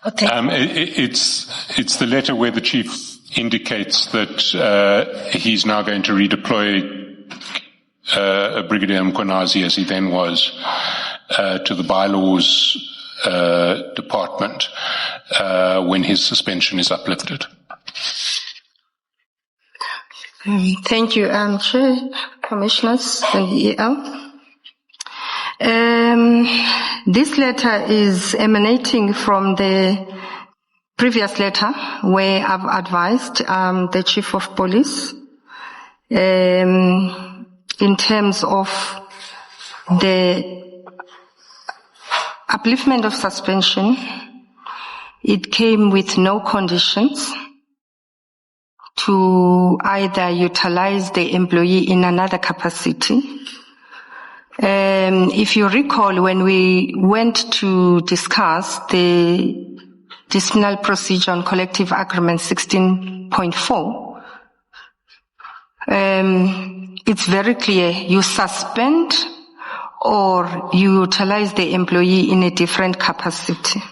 Okay. It's the letter where the chief indicates that he's now going to redeploy Brigadier Mkhwanazi, as he then was, to the bylaws department when his suspension is uplifted. Thank you, Chair, Commissioners, and EL. This letter is emanating from the previous letter where I've advised the Chief of Police in terms of the upliftment of suspension. It came with no conditions to either utilize the employee in another capacity. If you recall, when we went to discuss the disciplinary procedure on collective agreement 16.4, it's very clear: you suspend or you utilize the employee in a different capacity.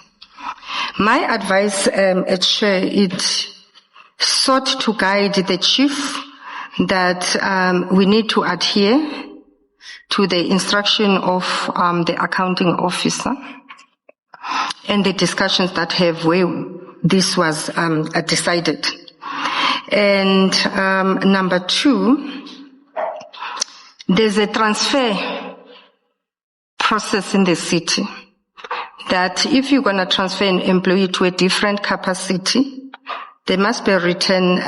My advice, Chair, it sought to guide the chief that we need to adhere to the instruction of the accounting officer and the discussions that have where this was decided. And number two, there's a transfer process in the city that if you're going to transfer an employee to a different capacity, there must be a written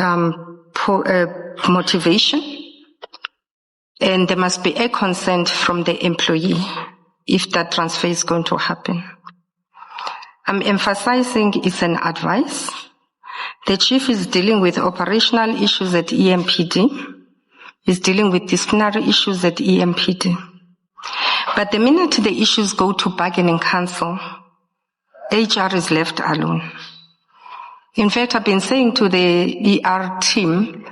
motivation, and there must be a consent from the employee if that transfer is going to happen. I'm emphasizing it's an advice. The chief is dealing with operational issues at EMPD. He's dealing with disciplinary issues at EMPD. But the minute the issues go to bargaining council, HR is left alone. In fact, I've been saying to the ER team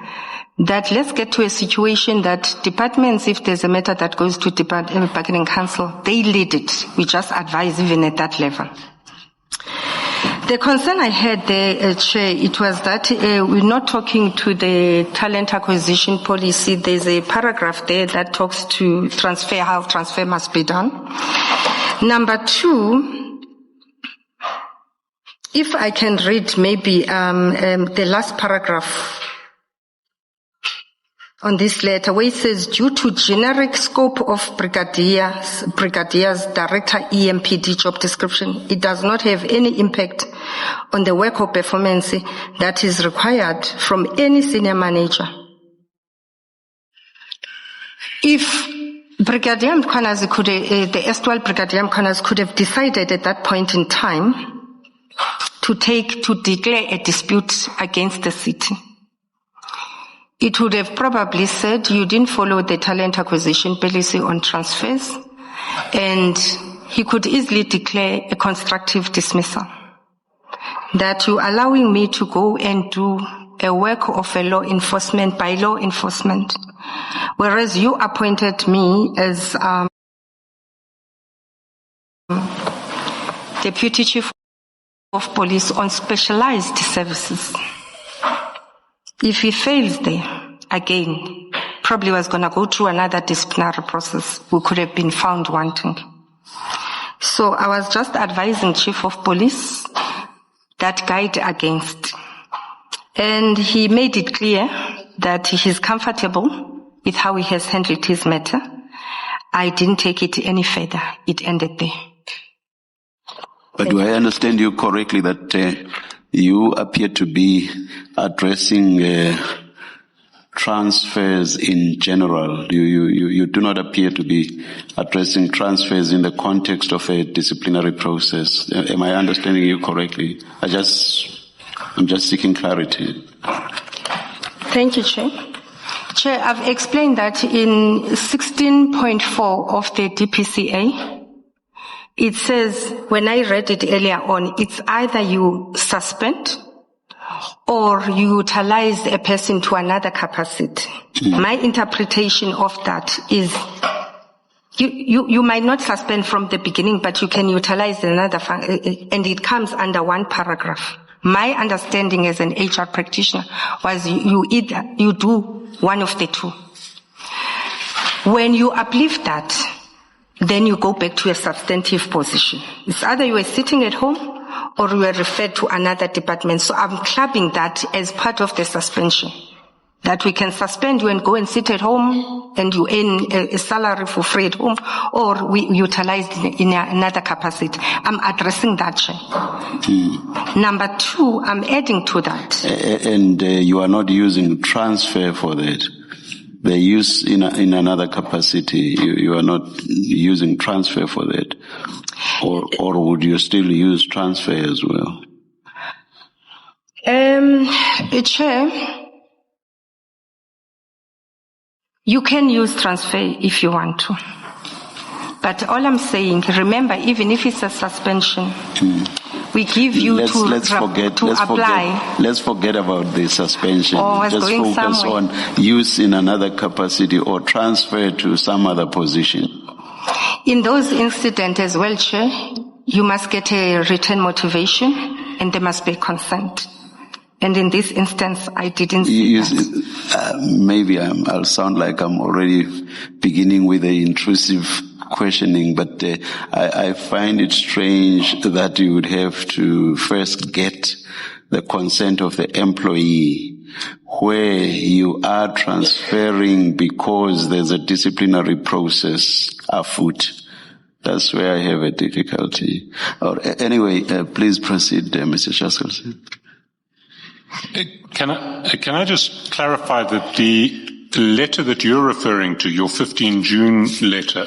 that let's get to a situation that departments, if there's a matter that goes to bargaining council, they lead it. We just advise even at that level. The concern I had there, Chair, it was that we're not talking to the talent acquisition policy. There's a paragraph there that talks to transfer, how transfer must be done. Number two, if I can read maybe the last paragraph on this letter where it says, due to generic scope of Brigadier's Director EMPD job description, it does not have any impact on the work or performance that is required from any senior manager. If Brigadier Mkhwanazi could, the erstwhile Brigadier Mkhwanazi could have decided at that point in time to declare a dispute against the city, it would have probably said you didn't follow the talent acquisition policy on transfers, and he could easily declare a constructive dismissal. That you're allowing me to go and do a work of a law enforcement by law enforcement, whereas you appointed me as Deputy Chief of Police on specialized services. If he fails there, again, probably was going to go through another disciplinary process. We could have been found wanting. So I was just advising Chief of Police that guide against. And he made it clear that he's comfortable with how he has handled his matter. I didn't take it any further. It ended there. But do I understand you correctly that you appear to be addressing transfers in general? You do not appear to be addressing transfers in the context of a disciplinary process. Am I understanding you correctly? I'm just seeking clarity. Thank you, Chair. Chair, I've explained that in 16.4 of the DPCA, it says, when I read it earlier on, it's either you suspend or you utilize a person to another capacity. My interpretation of that is You might not suspend from the beginning, but you can utilize another, and it comes under one paragraph. My understanding as an HR practitioner was you do one of the two. When you uplift that, then you go back to a substantive position. It's either you are sitting at home or you are referred to another department. So I'm clubbing that as part of the suspension. That we can suspend you and go and sit at home and you earn a salary for free at home, or we utilize it in another capacity. I'm addressing that, Chair. Number two, I'm adding to that. And you are not using transfer for that. They use in another capacity. You are not using transfer for that. Or would you still use transfer as well? Chair, you can use transfer if you want to. But all I'm saying, remember, even if it's a suspension, we give you let's forget about the suspension. Just focus on use in another capacity or transfer to some other position. In those incidents as well, Chair, you must get a written motivation and there must be consent. And in this instance, I didn't see that. Maybe I'll sound like I'm already beginning with the intrusive questioning, but I find it strange that you would have to first get the consent of the employee where you are transferring because there's a disciplinary process afoot. That's where I have a difficulty. Anyway, please proceed, Mr. Gxasheka. Can I just clarify that the letter that you're referring to, your 15 June letter,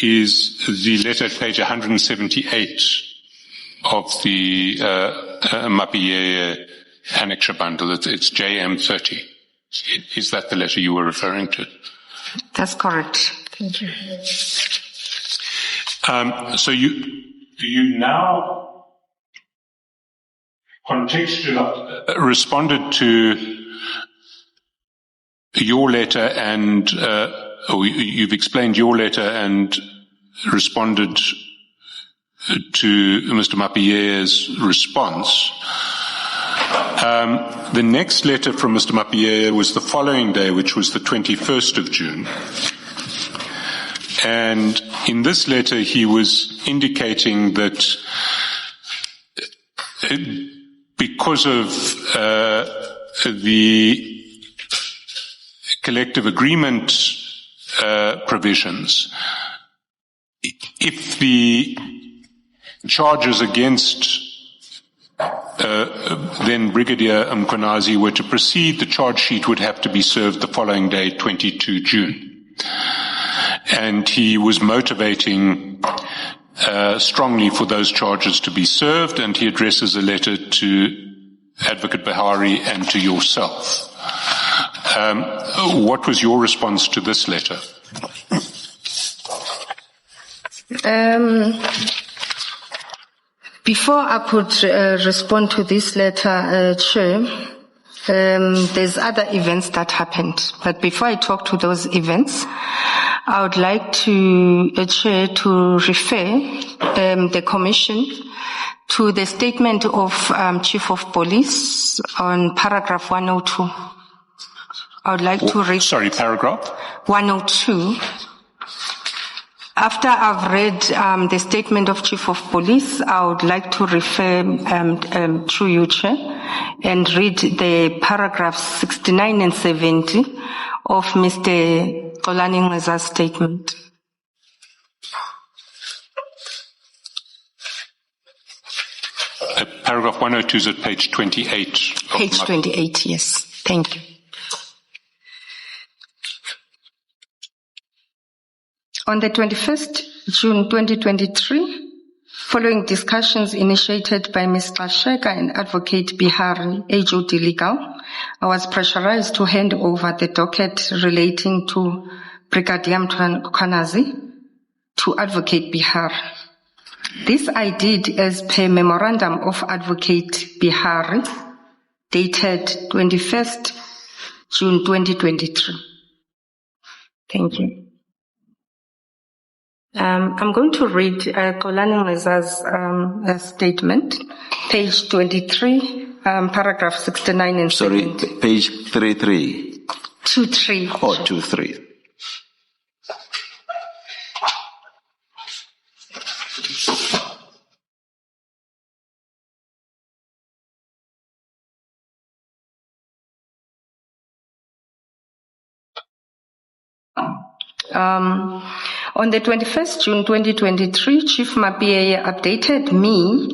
is the letter at page 178 of the Mapie annexure bundle. It's JM30. Is that the letter you were referring to? That's correct. Thank you. So do you now responded to your letter and or you've explained your letter and responded to Mr. Mapie's response. The next letter from Mr. Mapie was the following day, which was the 21st of June. And in this letter, he was indicating that because of the collective agreement provisions, if the charges against then Brigadier Mkhwanazi were to proceed, the charge sheet would have to be served the following day, 22 June. And he was motivating strongly for those charges to be served, and he addresses a letter to Advocate Bahari and to yourself. What was your response to this letter? Before I could respond to this letter, Chair, there's other events that happened. But before I talk to those events, I would like to, Chair, to refer the Commission to the statement of Chief of Police on paragraph 102. I would like to read. Sorry, paragraph 102. After I've read the statement of Chief of Police, I would like to refer to you, Chair, and read the paragraphs 69 and 70 of Mr. EkurhuleniLinda's statement. Paragraph 102 is at page 28. Page 28, yes. Thank you. On the 21st June 2023, following discussions initiated by Ms. Gxasheka and Advocate Bihari, HOD Legal, I was pressurized to hand over the docket relating to Brigadier Mkhwanazi to Advocate Bihari. This I did as per Memorandum of Advocate Bihari, dated 21st June 2023. Thank you. I'm going to read EkurhuleniLinda's statement, page 23, paragraph 69 and Sorry, 70. page 33. 23. Oh, 23. On the 21st June 2023, Chief Mapieya updated me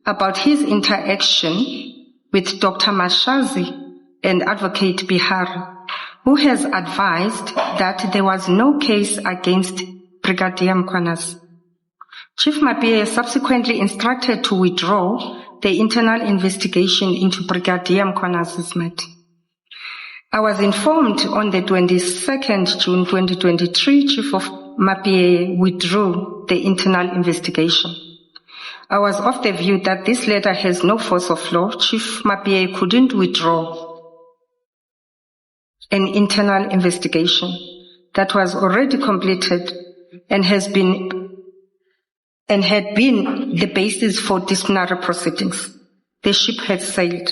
about his interaction with Dr. Mashazi and Advocate Bihari, who has advised that there was no case against Brigadier Mkhwanazi. Chief Mapieya subsequently instructed to withdraw the internal investigation into Brigadier Mkhwanazi's matter. I was informed on the 22nd June 2023, Chief of Mapieya withdrew the internal investigation. I was of the view that this letter has no force of law. Chief Mapieya couldn't withdraw an internal investigation that was already completed and had been the basis for disciplinary proceedings. The ship had sailed.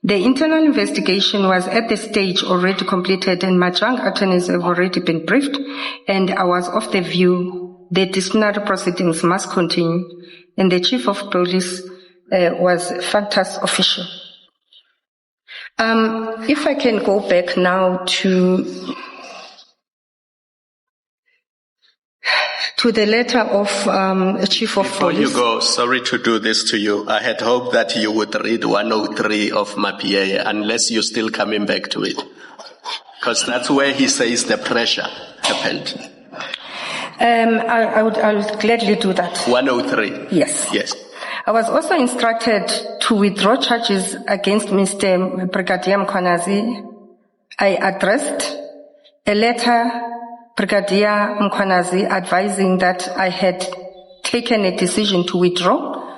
The internal investigation was at the stage already completed and my young attorneys have already been briefed, and I was of the view the disciplinary proceedings must continue, and the Chief of Police was factus official. If I can go back now to the letter of Chief of Before Police. you go, sorry to do this to you. I had hoped that you would read 103 of Mapieya, unless you're still coming back to it. Because that's where he says the pressure happened. I would gladly do that. 103. Yes. Yes. I was also instructed to withdraw charges against Mr. Brigadier Mkhwanazi. I addressed a letter Brigadier Mkhwanazi advising that I had taken a decision to withdraw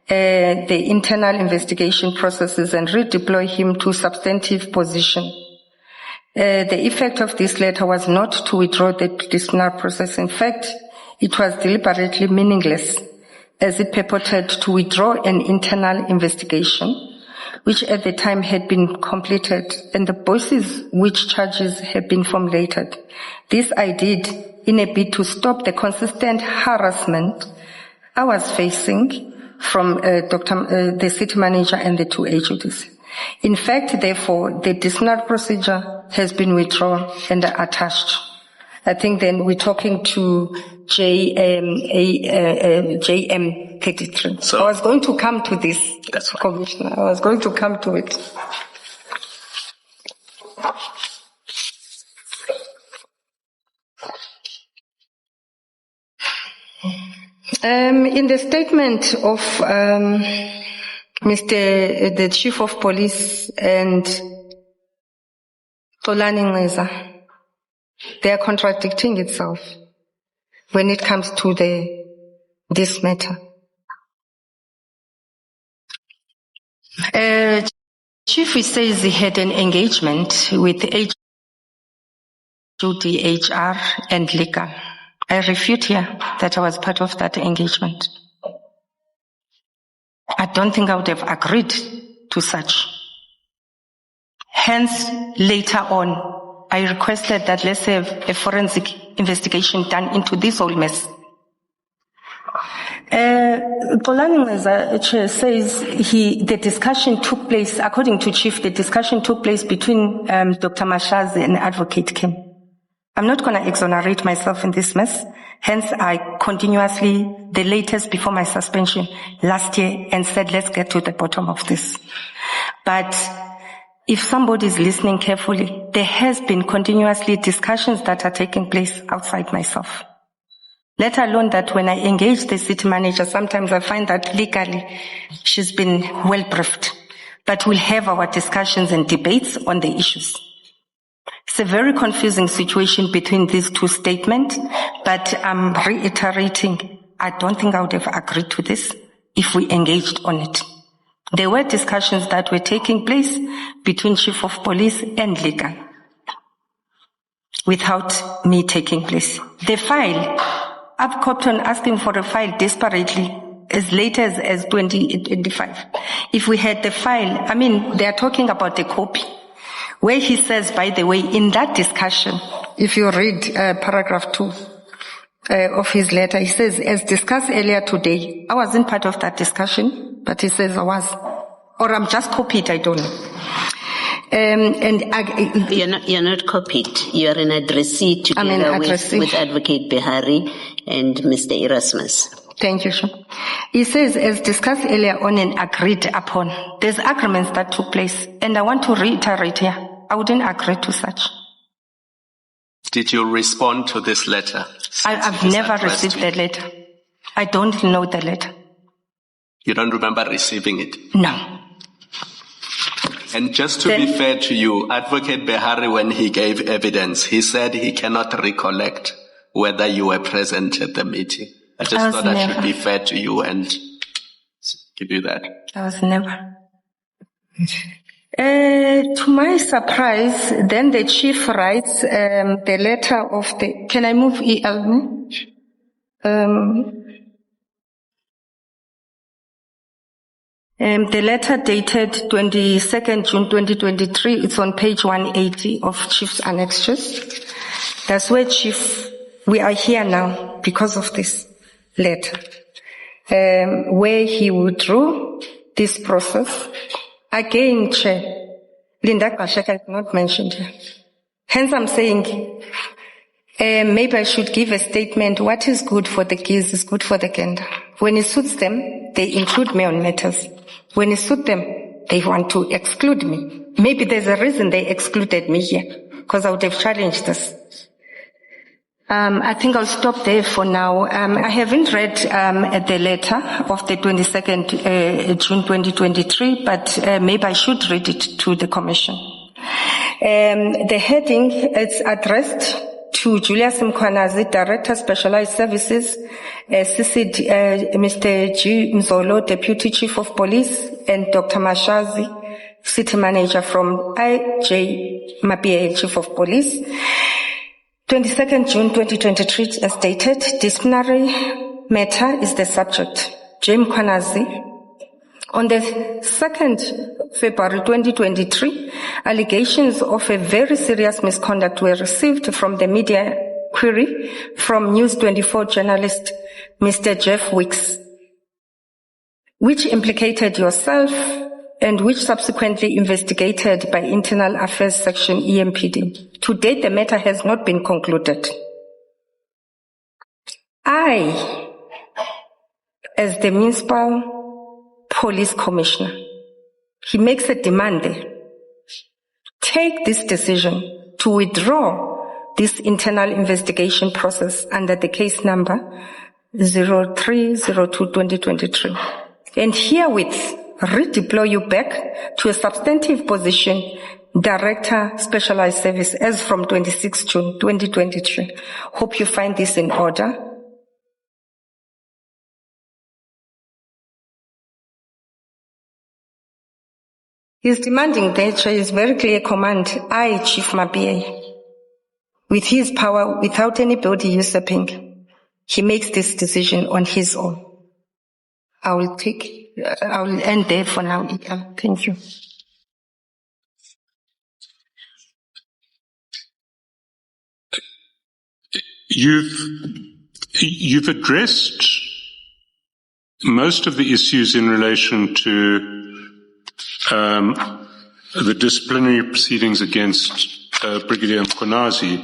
the internal investigation processes and redeploy him to substantive position. The effect of this letter was not to withdraw the disciplinary process. In fact, it was deliberately meaningless, as it purported to withdraw an internal investigation which at the time had been completed and the basis which charges had been formulated. This I did in a bid to stop the consistent harassment I was facing from the city manager and the two HODs. In fact, therefore, the disciplinary procedure has been withdrawn and attached. I think then we're talking to JM 33. So I was going to come to this, Commissioner. I was going to come to it. In the statement of the Chief of Police and EkurhuleniLinda, they are contradicting itself when it comes to this matter. Chief says he had an engagement with HOD, HR and legal. I refute here that I was part of that engagement. I don't think I would have agreed to such. Hence, later on, I requested that let's have a forensic investigation done into this whole mess. EkurhuleniLinda says the discussion took place, according to Chief, the discussion took place between Dr. Mashazi and Advocate Kim. I'm not going to exonerate myself in this mess. Hence, I continuously, the latest before my suspension last year, and said, let's get to the bottom of this. But if somebody is listening carefully, there has been continuously discussions that are taking place outside myself. Let alone that when I engage the city manager, sometimes I find that legally she's been well briefed. But we'll have our discussions and debates on the issues. It's a very confusing situation between these two statements, but I'm reiterating, I don't think I would have agreed to this if we engaged on it. There were discussions that were taking place between Chief of Police and legal without me taking place. The file I've kept on asking for a file desperately as late as 2025. If we had the file, I mean, they are talking about the copy, where he says, by the way, in that discussion, if you read paragraph 2 of his letter, he says, as discussed earlier today, I wasn't part of that discussion, but he says I was. Or I'm just copied, I don't know. You're not copied. You're an addressee together with Advocate Behari and Mr. Erasmus. Thank you, Sean. He says, as discussed earlier on and agreed upon, there's agreements that took place, and I want to reiterate here, I wouldn't agree to such. Did you respond to this letter? I've never received the letter. I don't know the letter. You don't remember receiving it? No. And just to be fair to you, Advocate Behari, when he gave evidence, he said he cannot recollect whether you were present at the meeting. I just thought I should be fair to you and give you that. I was never. To my surprise, then the chief writes the letter of the... Can I move EL? The letter dated 22nd June 2023, it's on page 180 of Chief's annexures. That's where Chief, we are here now because of this letter, where he withdrew this process. Again, Chair, Linda Gxasheka is not mentioned here. Hence I'm saying, maybe I should give a statement, what is good for the geese is good for the gander. When it suits them, they include me on matters. When it suits them, they want to exclude me. Maybe there's a reason they excluded me here, because I would have challenged this. I think I'll stop there for now. I haven't read the letter of the 22nd June 2023, but maybe I should read it to the Commission. The heading is addressed to Julius Mkhwanazi, Director Specialized Services, Mr. G. Mzolo, Deputy Chief of Police, and Dr. Mashazi, City Manager from IJ Mapia, Chief of Police. 22nd June 2023, as stated, disciplinary matter is the subject. J. Mkhwanazi. On the 2nd February 2023, allegations of a very serious misconduct were received from the media query from News 24 journalist Mr. Jeff Wicks, which implicated yourself and which subsequently investigated by Internal Affairs Section EMPD. To date, the matter has not been concluded. I, as the Municipal Police Commissioner, he makes a demand there. Take this decision to withdraw this internal investigation process under the case number 0302-2023 and herewith redeploy you back to a substantive position, Director Specialized Service, as from 26 June 2023. Hope you find this in order. His demanding nature is very clear command. I, Chief Mapia, with his power, without anybody usurping, he makes this decision on his own. I will end there for now. Thank you. You've addressed most of the issues in relation to the disciplinary proceedings against Brigadier Mkhwanazi.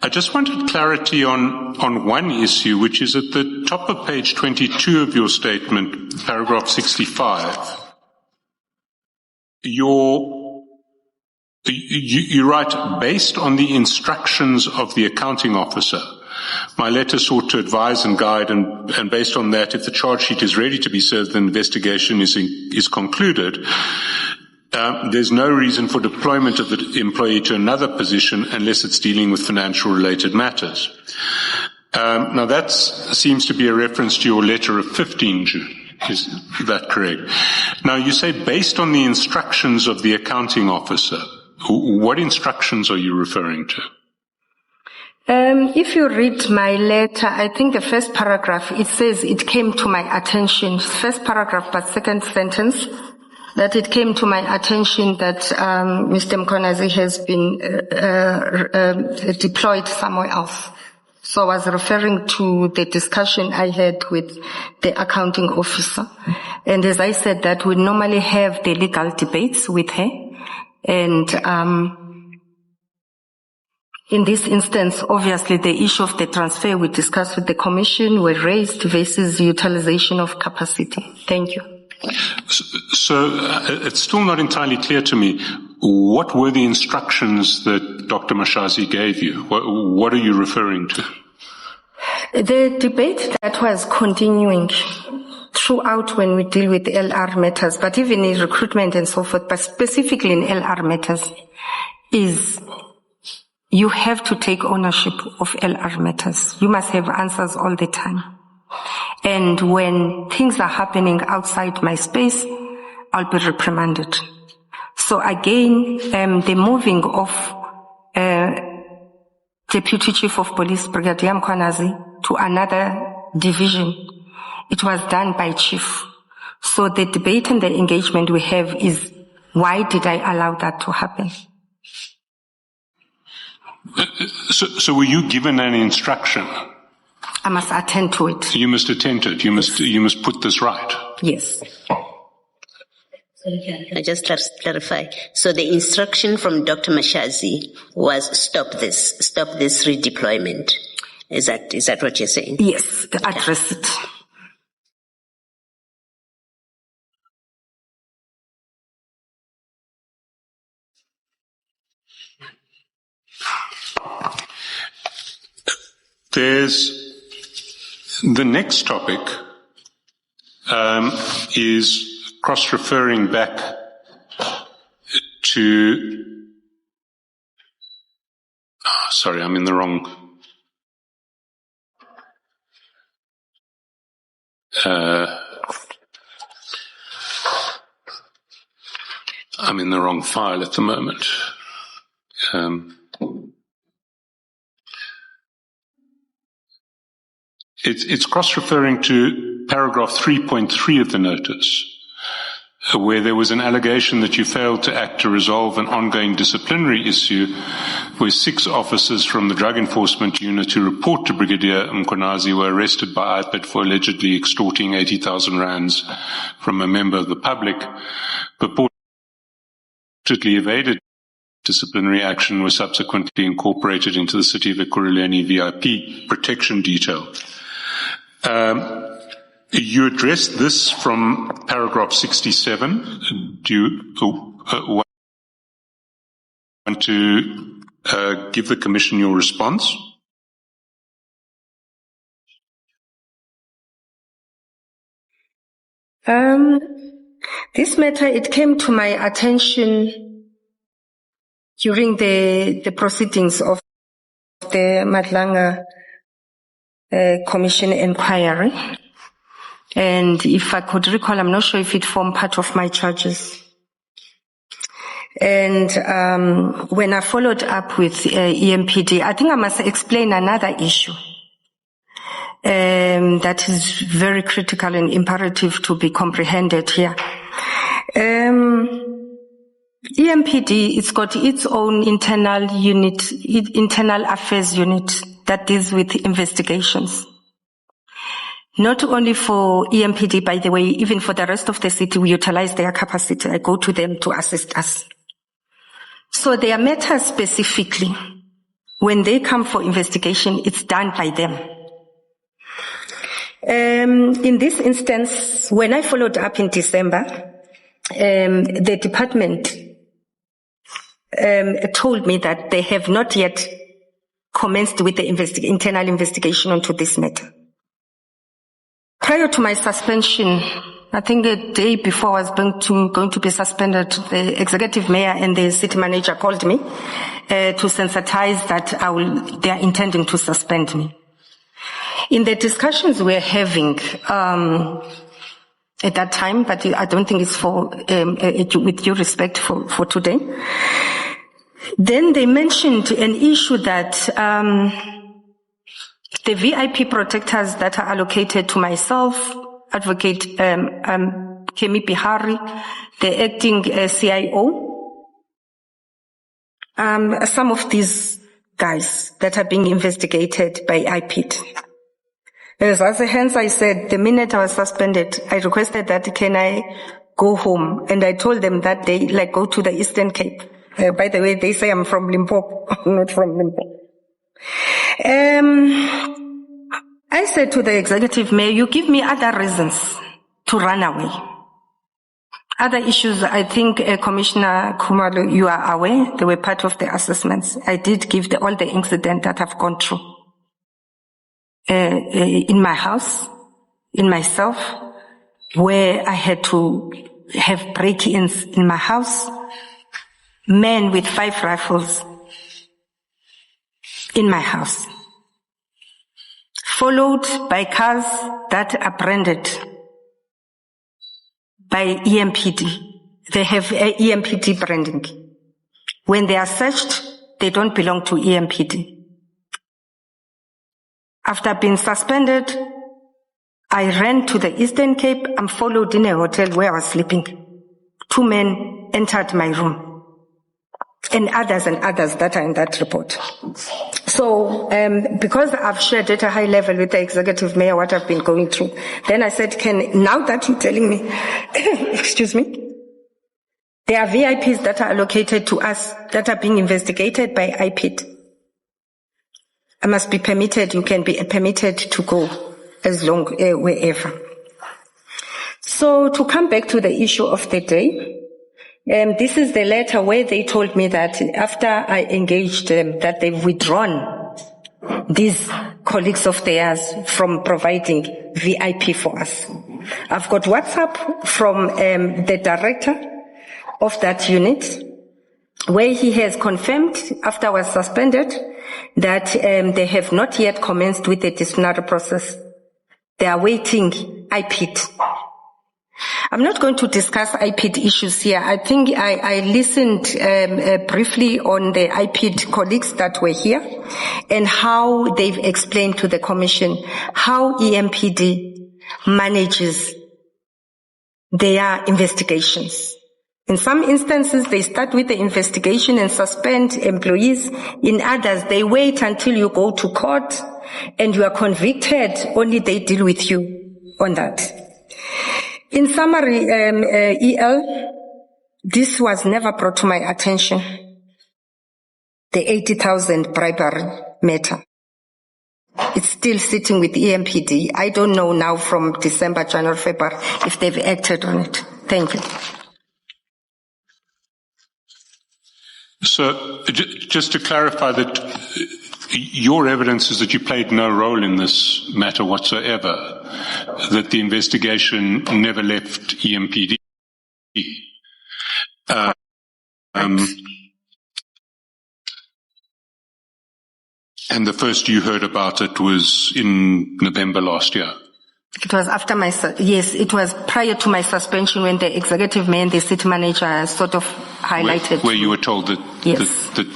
I just wanted clarity on one issue, which is at the top of page 22 of your statement, paragraph 65. You write, based on the instructions of the accounting officer, my letter sought to advise and guide, and based on that, if the charge sheet is ready to be served, the investigation is concluded. There's no reason for deployment of the employee to another position unless it's dealing with financial related matters. Now that seems to be a reference to your letter of 15 June. Is that correct? Now you say based on the instructions of the accounting officer. What instructions are you referring to? If you read my letter, I think the first paragraph, it says it came to my attention, first paragraph but second sentence, that it came to my attention that Mr. Mkhwanazi has been deployed somewhere else. So I was referring to the discussion I had with the accounting officer. And as I said, that we normally have the legal debates with her. And in this instance, obviously, the issue of the transfer we discussed with the Commission were raised versus utilization of capacity. Thank you. So it's still not entirely clear to me. What were the instructions that Dr. Mashazi gave you? What are you referring to? The debate that was continuing throughout when we deal with LR matters, but even in recruitment and so forth, but specifically in LR matters, is you have to take ownership of LR matters. You must have answers all the time. And when things are happening outside my space, I'll be reprimanded. So again, the moving of Deputy Chief of Police Brigadier Mkhwanazi to another division, it was done by Chief. So the debate and the engagement we have is, why did I allow that to happen? So were you given an instruction? I must attend to it. You must attend to it. You must put this right. Yes. I just clarify. So the instruction from Dr. Mashazi was stop this redeployment. Is that what you're saying? Yes, address it. There's the next topic is cross-referring back to. Sorry, I'm in the wrong. I'm in the wrong file at the moment. It's cross-referring to paragraph 3.3 of the notice, where there was an allegation that you failed to act to resolve an ongoing disciplinary issue where 6 officers from the Drug Enforcement Unit who report to Brigadier Mkhwanazi were arrested by IPID for allegedly extorting 80,000 rands from a member of the public, purportedly evaded disciplinary action, was subsequently incorporated into the City of Ekurhuleni VIP protection detail. You addressed this from paragraph 67. Do you want to give the Commission your response? This matter, it came to my attention during the proceedings of the Madlanga Commission inquiry. And if I could recall, I'm not sure if it formed part of my charges. And when I followed up with EMPD, I think I must explain another issue that is very critical and imperative to be comprehended here. EMPD, it's got its own internal unit, internal affairs unit that deals with investigations. Not only for EMPD, by the way, even for the rest of the city, we utilize their capacity. I go to them to assist us. So their matters specifically, when they come for investigation, it's done by them. In this instance, when I followed up in December, the department told me that they have not yet commenced with the internal investigation onto this matter. Prior to my suspension, I think a day before I was going to be suspended, the executive mayor and the city manager called me to sensitize that they are intending to suspend me. In the discussions we're having at that time, but I don't think it's with due respect for today, then they mentioned an issue that The VIP protectors that are allocated to myself, Advocate Kemi Bihari, the acting CIO, some of these guys that are being investigated by IPID. Hence I said, the minute I was suspended, I requested that can I go home? And I told them that day, like, go to the Eastern Cape. By the way, they say I'm from Limpopo, not from Limpopo. I said to the executive mayor, you give me other reasons to run away. Other issues, I think, Commissioner Khumalo, you are aware, they were part of the assessments. I did give all the incidents that I've gone through. In my house, in myself, where I had to have break-ins in my house, men with 5 rifles in my house, followed by cars that are branded by EMPD. They have EMPD branding. When they are searched, they don't belong to EMPD. After being suspended, I ran to the Eastern Cape. I'm followed in a hotel where I was sleeping. 2 men entered my room. And others that are in that report. So, because I've shared at a high level with the executive mayor what I've been going through, then I said, now that you're telling me, excuse me, there are VIPs that are allocated to us that are being investigated by IPID. I must be permitted, you can be permitted to go as long, wherever. So to come back to the issue of the day, this is the letter where they told me that after I engaged them, that they've withdrawn these colleagues of theirs from providing VIP for us. I've got WhatsApp from the director of that unit, where he has confirmed after I was suspended that they have not yet commenced with the disciplinary process. They are waiting IPID. I'm not going to discuss IPID issues here. I think I listened briefly on the IPID colleagues that were here and how they've explained to the Commission how EMPD manages their investigations. In some instances, they start with the investigation and suspend employees. In others, they wait until you go to court and you are convicted. Only they deal with you on that. In summary, EL, this was never brought to my attention, the 80,000 bribery matter. It's still sitting with EMPD. I don't know now from December, January, February if they've acted on it. Thank you. So, just to clarify that your evidence is that you played no role in this matter whatsoever, that the investigation never left EMPD. And the first you heard about it was in November last year. It was after yes, it was prior to my suspension when the executive mayor and the city manager sort of highlighted. Where you were told that, yes, that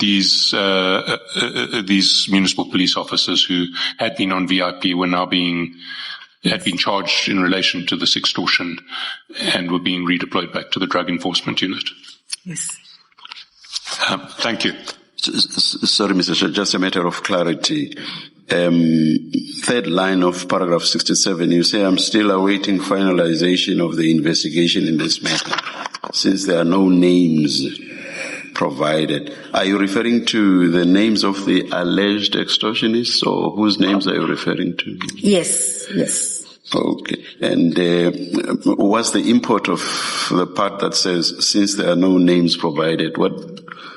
these municipal police officers who had been on VIP were now had been charged in relation to this extortion and were being redeployed back to the Drug Enforcement Unit. Yes. Thank you. Sorry, Mr. Chair, just a matter of clarity. Third line of paragraph 67, you say, I'm still awaiting finalization of the investigation in this matter, since there are no names provided. Are you referring to the names of the alleged extortionists, or whose names are you referring to? Yes, yes. Okay. And what's the import of the part that says, since there are no names provided?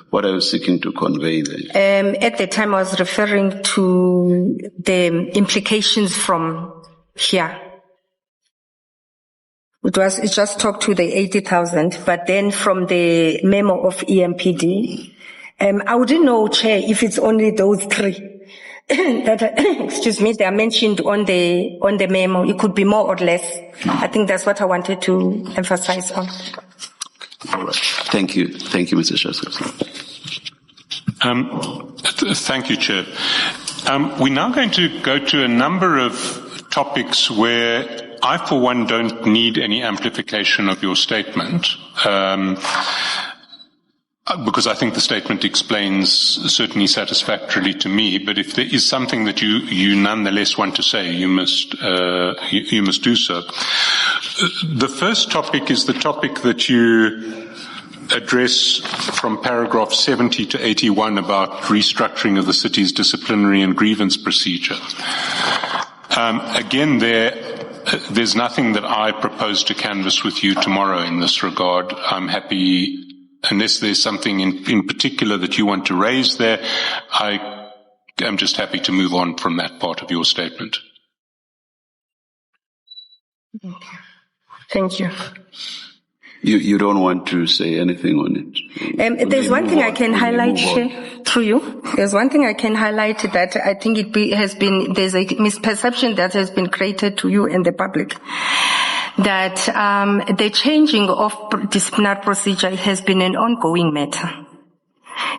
What are you seeking to convey there? At the time I was referring to the implications from here. It just talked to the 80,000, but then from the memo of EMPD, I wouldn't know, Chair, if it's only those 3 that are, excuse me, they are mentioned on the memo. It could be more or less. I think that's what I wanted to emphasize on. All right. Thank you. Thank you, Mr. Gxasheka. Thank you, Chair. We're now going to go to a number of topics where I, for one, don't need any amplification of your statement, because I think the statement explains certainly satisfactorily to me. But if there is something that you nonetheless want to say, you must do so. The first topic is the topic that you address from paragraph 70 to 81 about restructuring of the city's disciplinary and grievance procedure. Again, there's nothing that I propose to canvass with you tomorrow in this regard. I'm happy, unless there's something in particular that you want to raise there, I am just happy to move on from that part of your statement. Okay. Thank you. You don't want to say anything on it? There's one thing I can highlight here through you. There's one thing I can highlight that I think there's a misperception that has been created to you and the public, that the changing of disciplinary procedure has been an ongoing matter.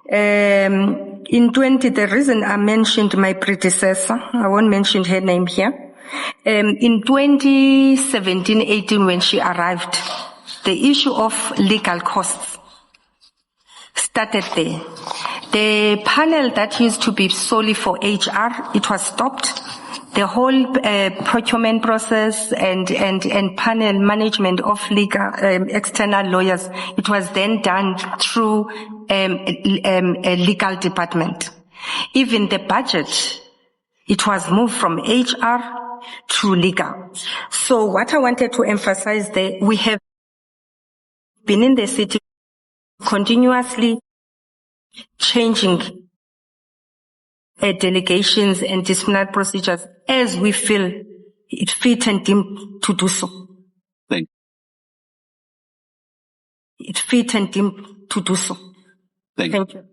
The reason I mentioned my predecessor, I won't mention her name here, in 2017-18 when she arrived, the issue of legal costs started there. The panel that used to be solely for HR, it was stopped. The whole procurement process and panel management of legal external lawyers, it was then done through a legal department. Even the budget, it was moved from HR to legal. So what I wanted to emphasize there, we have been in the city continuously changing delegations and disciplinary procedures as we feel it fit and deemed to do so. Thank you. It fit and deemed to do so. Thank you.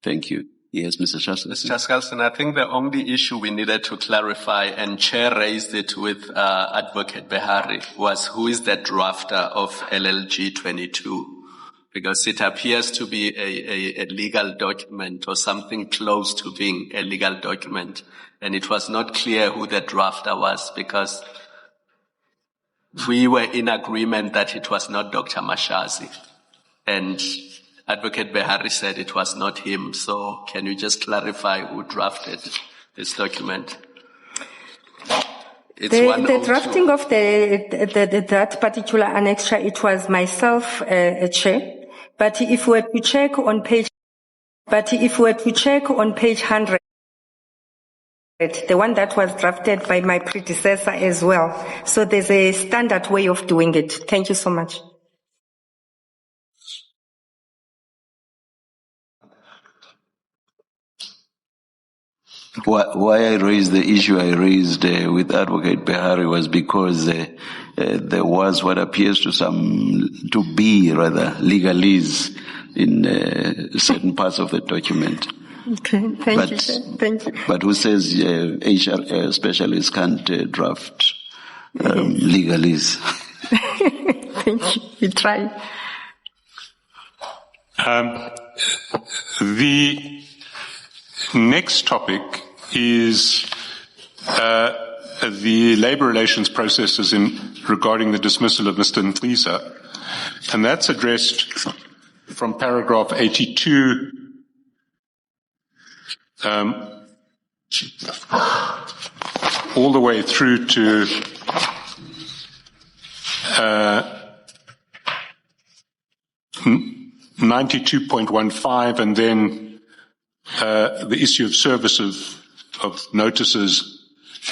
Thank you. Yes, Mr. Shasta. Mr. Skalson, I think the only issue we needed to clarify, and Chair raised it with Advocate Behari, was who is the drafter of LLG 22? Because it appears to be a legal document or something close to being a legal document. And it was not clear who the drafter was, because we were in agreement that it was not Dr. Mashazi. And Advocate Behari said it was not him. So can you just clarify who drafted this document? The drafting of that particular annexure, it was myself, Chair. But if we were to check on page 100, the one that was drafted by my predecessor as well. So there's a standard way of doing it. Thank you so much. Why I raised the issue I raised with Advocate Behari was because there was what appears to be legalese in certain parts of the document. Okay, thank you, sir. Thank you. But who says HR specialists can't draft legalese? Thank you. We try. The next topic is the labour relations processes regarding the dismissal of Mr. Ntliza, and that's addressed from paragraph 82 all the way through to 92.15, and then the issue of service of notices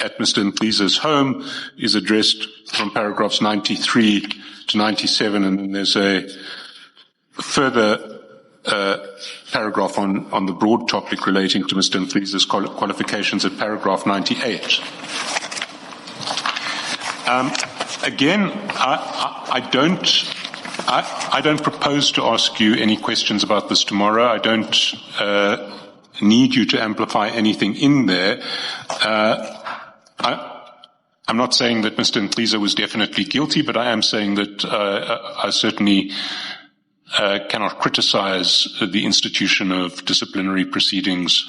at Mr. Ntliza's home is addressed from paragraphs 93 to 97, and then there's a further paragraph on the broad topic relating to Mr. Ntliza's qualifications at paragraph 98. Again, I don't propose to ask you any questions about this tomorrow. I don't need you to amplify anything in there. I'm not saying that Mr. Ntliza was definitely guilty, but I am saying that I certainly cannot criticize the institution of disciplinary proceedings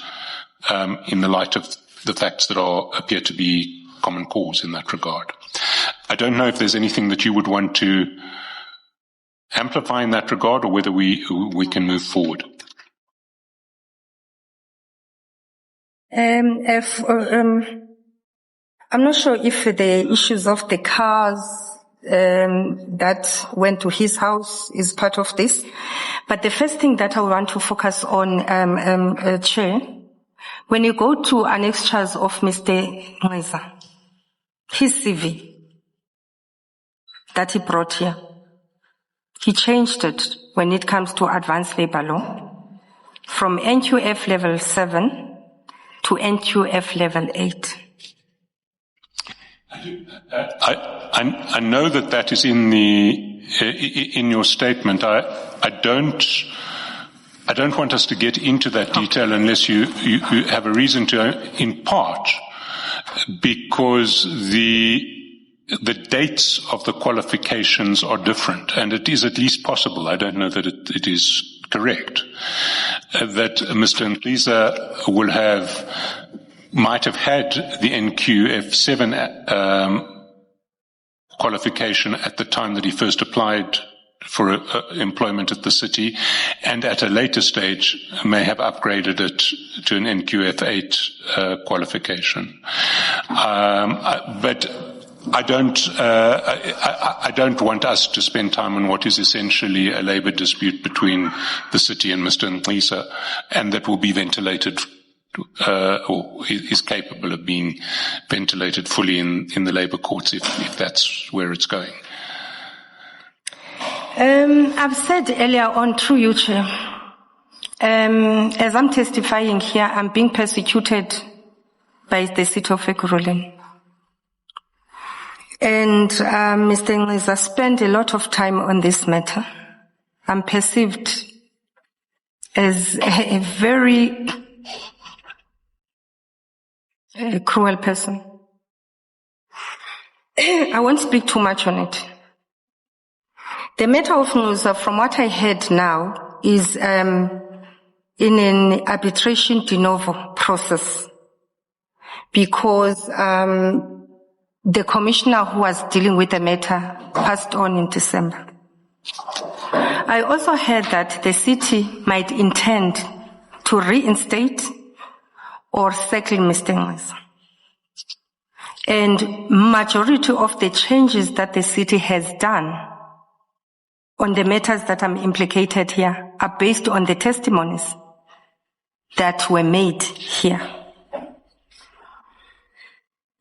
in the light of the facts that appear to be common cause in that regard. I don't know if there's anything that you would want to amplify in that regard, or whether we can move forward. I'm not sure if the issues of the cars that went to his house is part of this, but the first thing that I want to focus on, Chair, when you go to annexures of Mr. Ngeza, his CV that he brought here, he changed it when it comes to advanced labor law from NQF level 7 to NQF level 8. I know that is in your statement. I don't want us to get into that detail unless you have a reason to, in part, because the dates of the qualifications are different, and it is at least possible, I don't know that it is correct, that Mr. Ntlisa might have had the NQF7 qualification at the time that he first applied for employment at the city, and at a later stage may have upgraded it to an NQF8 qualification. But I don't want us to spend time on what is essentially a labour dispute between the city and Mr. Ntlisa, and that will be ventilated or is capable of being ventilated fully in the labour courts if that's where it's going. I've said earlier on, through you, Chair, as I'm testifying here, I'm being persecuted by the city of Ekurhuleni. And Mr. Ngxasheka spent a lot of time on this matter. I'm perceived as a very cruel person. I won't speak too much on it. The matter of Ngxasheka, from what I heard now, is in an arbitration de novo process, because the commissioner who was dealing with the matter passed on in December. I also heard that the city might intend to reinstate or settle Mr. Ngxasheka. And majority of the changes that the city has done on the matters that I'm implicated here are based on the testimonies that were made here.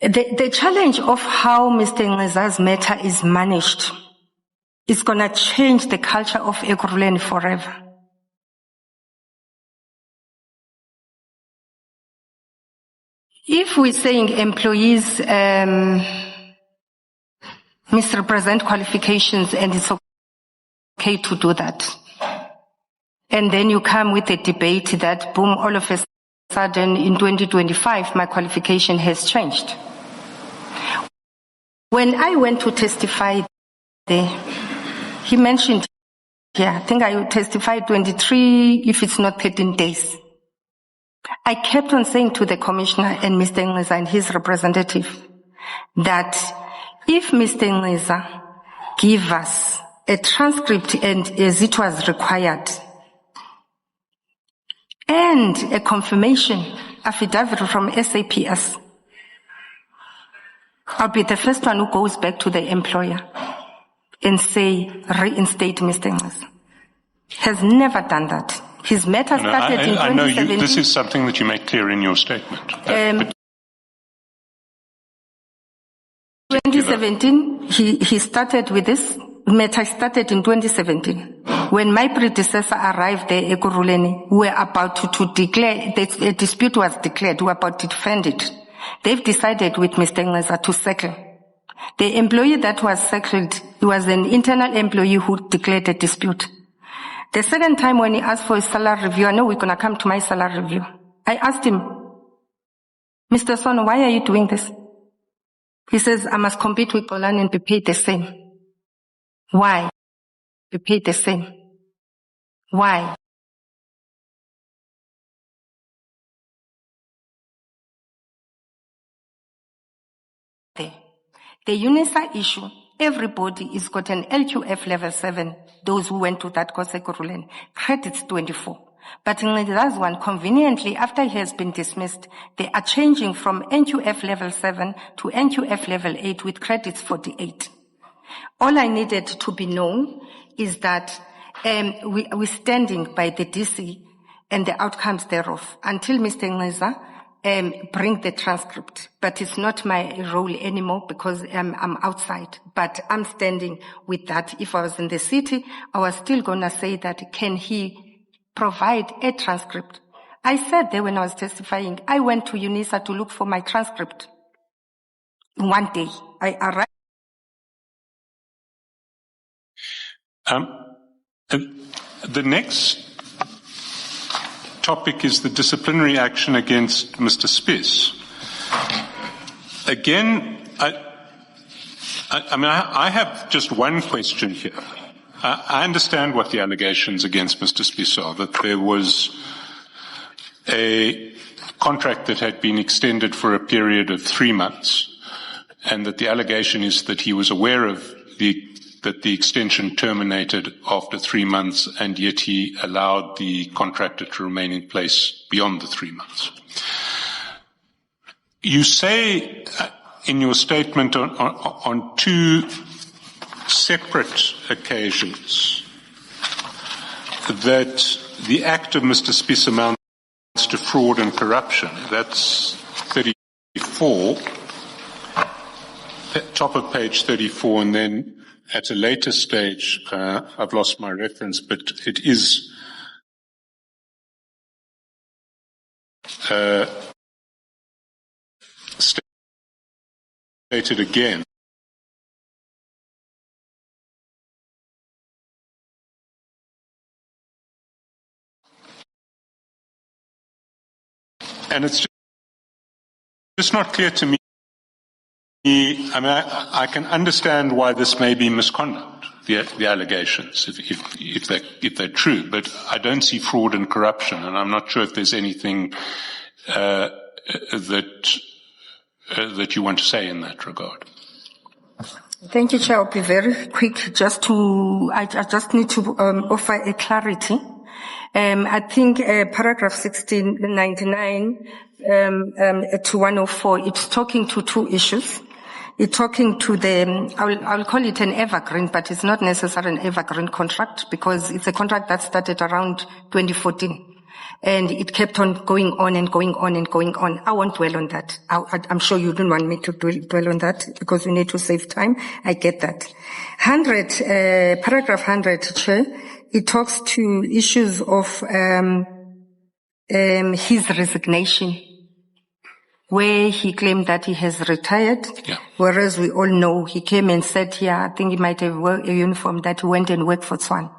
The challenge of how Mr. Ngxasheka's matter is managed is going to change the culture of Ekurhuleni forever. If we're saying employees misrepresent qualifications and it's okay to do that, and then you come with a debate that, boom, all of a sudden in 2025 my qualification has changed. When I went to testify there, he mentioned here, I think I testified 23, if it's not 13 days. I kept on saying to the commissioner and Mr. Ngxasheka and his representative that if Mr. Ngxasheka give us a transcript and as it was required, and a confirmation affidavit from SAPS, I'll be the first one who goes back to the employer and say, reinstate Mr. Ngxasheka. Has never done that. His matter started in 2017. I know this is something that you make clear in your statement. 2017, he started with this. Matter started in 2017. When my predecessor arrived there, Ekurhuleni, we were about to declare, the dispute was declared, we were about to defend it. They've decided with Mr. Ngxasheka to settle. The employee that was settled, he was an internal employee who declared the dispute. The second time when he asked for his salary review, I know we're going to come to my salary review. I asked him, Mr. Sono, why are you doing this? He says, I must compete with Poland and be paid the same. Why? Be paid the same. Why? The UNISA issue, everybody is got an LQF level 7, those who went to that course, Ekurhuleni, credits 24. But in the one, conveniently, after he has been dismissed, they are changing from NQF level 7 to NQF level 8 with credits 48. All I needed to be known is that we're standing by the DC and the outcomes thereof until Mr. Ngeza bring the transcript. But it's not my role anymore because I'm outside. But I'm standing with that. If I was in the city, I was still going to say that, can he provide a transcript? I said there when I was testifying, I went to UNISA to look for my transcript. One day, I arrived. The next topic is the disciplinary action against Mr. Spies. Again, I have just one question here. I understand what the allegations against Mr. Spies are, that there was a contract that had been extended for a period of 3 months, and that the allegation is that he was aware of that the extension terminated after 3 months, and yet he allowed the contractor to remain in place beyond the 3 months. You say in your statement on 2 separate occasions that the act of Mr. Spies amounts to fraud and corruption. That's 34, top of page 34, and then at a later stage, I've lost my reference, but it is stated again. And it's just not clear to me. I can understand why this may be misconduct, the allegations, if they're true, but I don't see fraud and corruption, and I'm not sure if there's anything that you want to say in that regard. Thank you, Chair. I'll be very quick. I just need to offer a clarity. I think paragraph 1699 to 104, it's talking to 2 issues. It's talking to I'll call it an evergreen, but it's not necessarily an evergreen contract because it's a contract that started around 2014. And it kept on going on and going on and going on. I won't dwell on that. I'm sure you don't want me to dwell on that because we need to save time. I get that. Paragraph 100, Chair, it talks to issues of his resignation, where he claimed that he has retired, whereas we all know he came and said here, I think he might have worn a uniform that he went and worked for Tswan.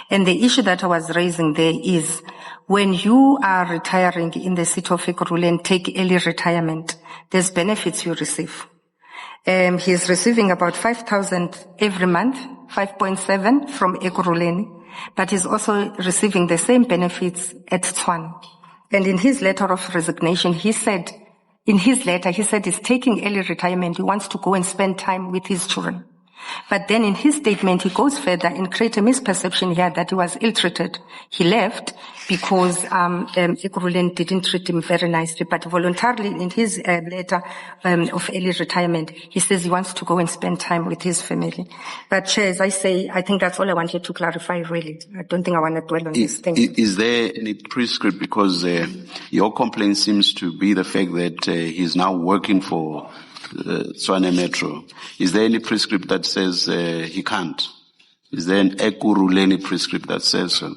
And the issue that I was raising there is when you are retiring in the city of Ekurhuleni, take early retirement, there's benefits you receive. He is receiving about 5,000 every month, 5.7 from Ekurhuleni, but he's also receiving the same benefits at Tswan. And in his letter of resignation, he said he's taking early retirement. He wants to go and spend time with his children. But then in his statement, he goes further and creates a misperception here that he was ill-treated. He left because Ekurhuleni didn't treat him very nicely, but voluntarily in his letter of early retirement, he says he wants to go and spend time with his family. But Chair, as I say, I think that's all I wanted to clarify, really. I don't think I want to dwell on this. Thank you. Is there any prescript? Because your complaint seems to be the fact that he's now working for Tshwane Metro. Is there any prescript that says he can't? Is there an Ekurhuleni prescript that says so?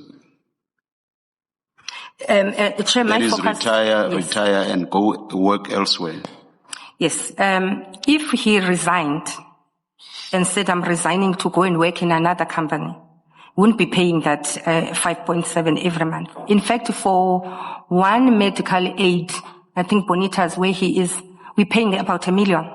Chair, that is retire and go work elsewhere. Yes. If he resigned and said, I'm resigning to go and work in another company, wouldn't be paying that 5.7 every month. In fact, for one medical aid, I think Bonita's where he is, we're paying about 1 million.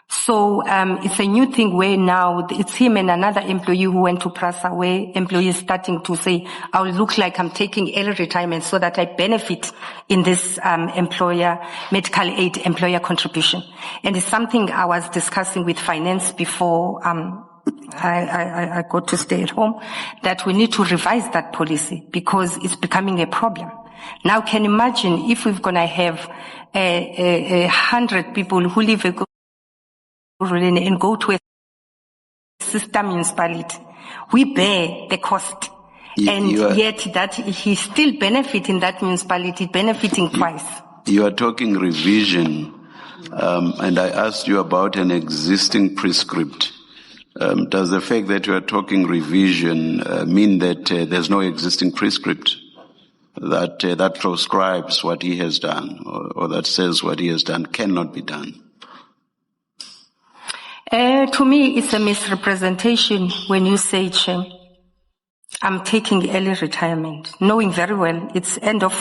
So it's a new thing where now it's him and another employee who went to PRASA, where employees starting to say, I will look like I'm taking early retirement so that I benefit in this employer medical aid employer contribution. And it's something I was discussing with finance before I got to stay at home, that we need to revise that policy because it's becoming a problem. Now can you imagine if we're going to have 100 people who live and go to a sister municipality. We bear the cost. Yet that he's still benefiting that municipality, benefiting twice. You are talking revision, and I asked you about an existing prescript. Does the fact that you are talking revision mean that there's no existing prescript that proscribes what he has done, or that says what he has done cannot be done? To me, it's a misrepresentation when you say, Chair, I'm taking early retirement, knowing very well it's end of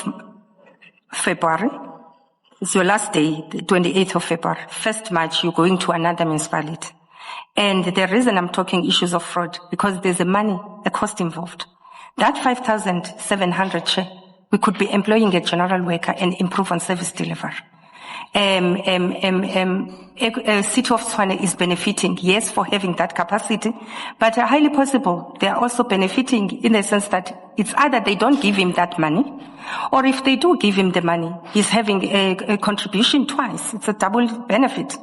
February. It's your last day, the 28th of February. 1st March, you're going to another municipality. And the reason I'm talking issues of fraud, because there's a cost involved. That 5,700, Chair, we could be employing a general worker and improve on service delivery. City of Tshwane is benefiting, yes, for having that capacity, but highly possible they are also benefiting in the sense that it's either they don't give him that money, or if they do give him the money, he's having a contribution twice. It's a double benefit.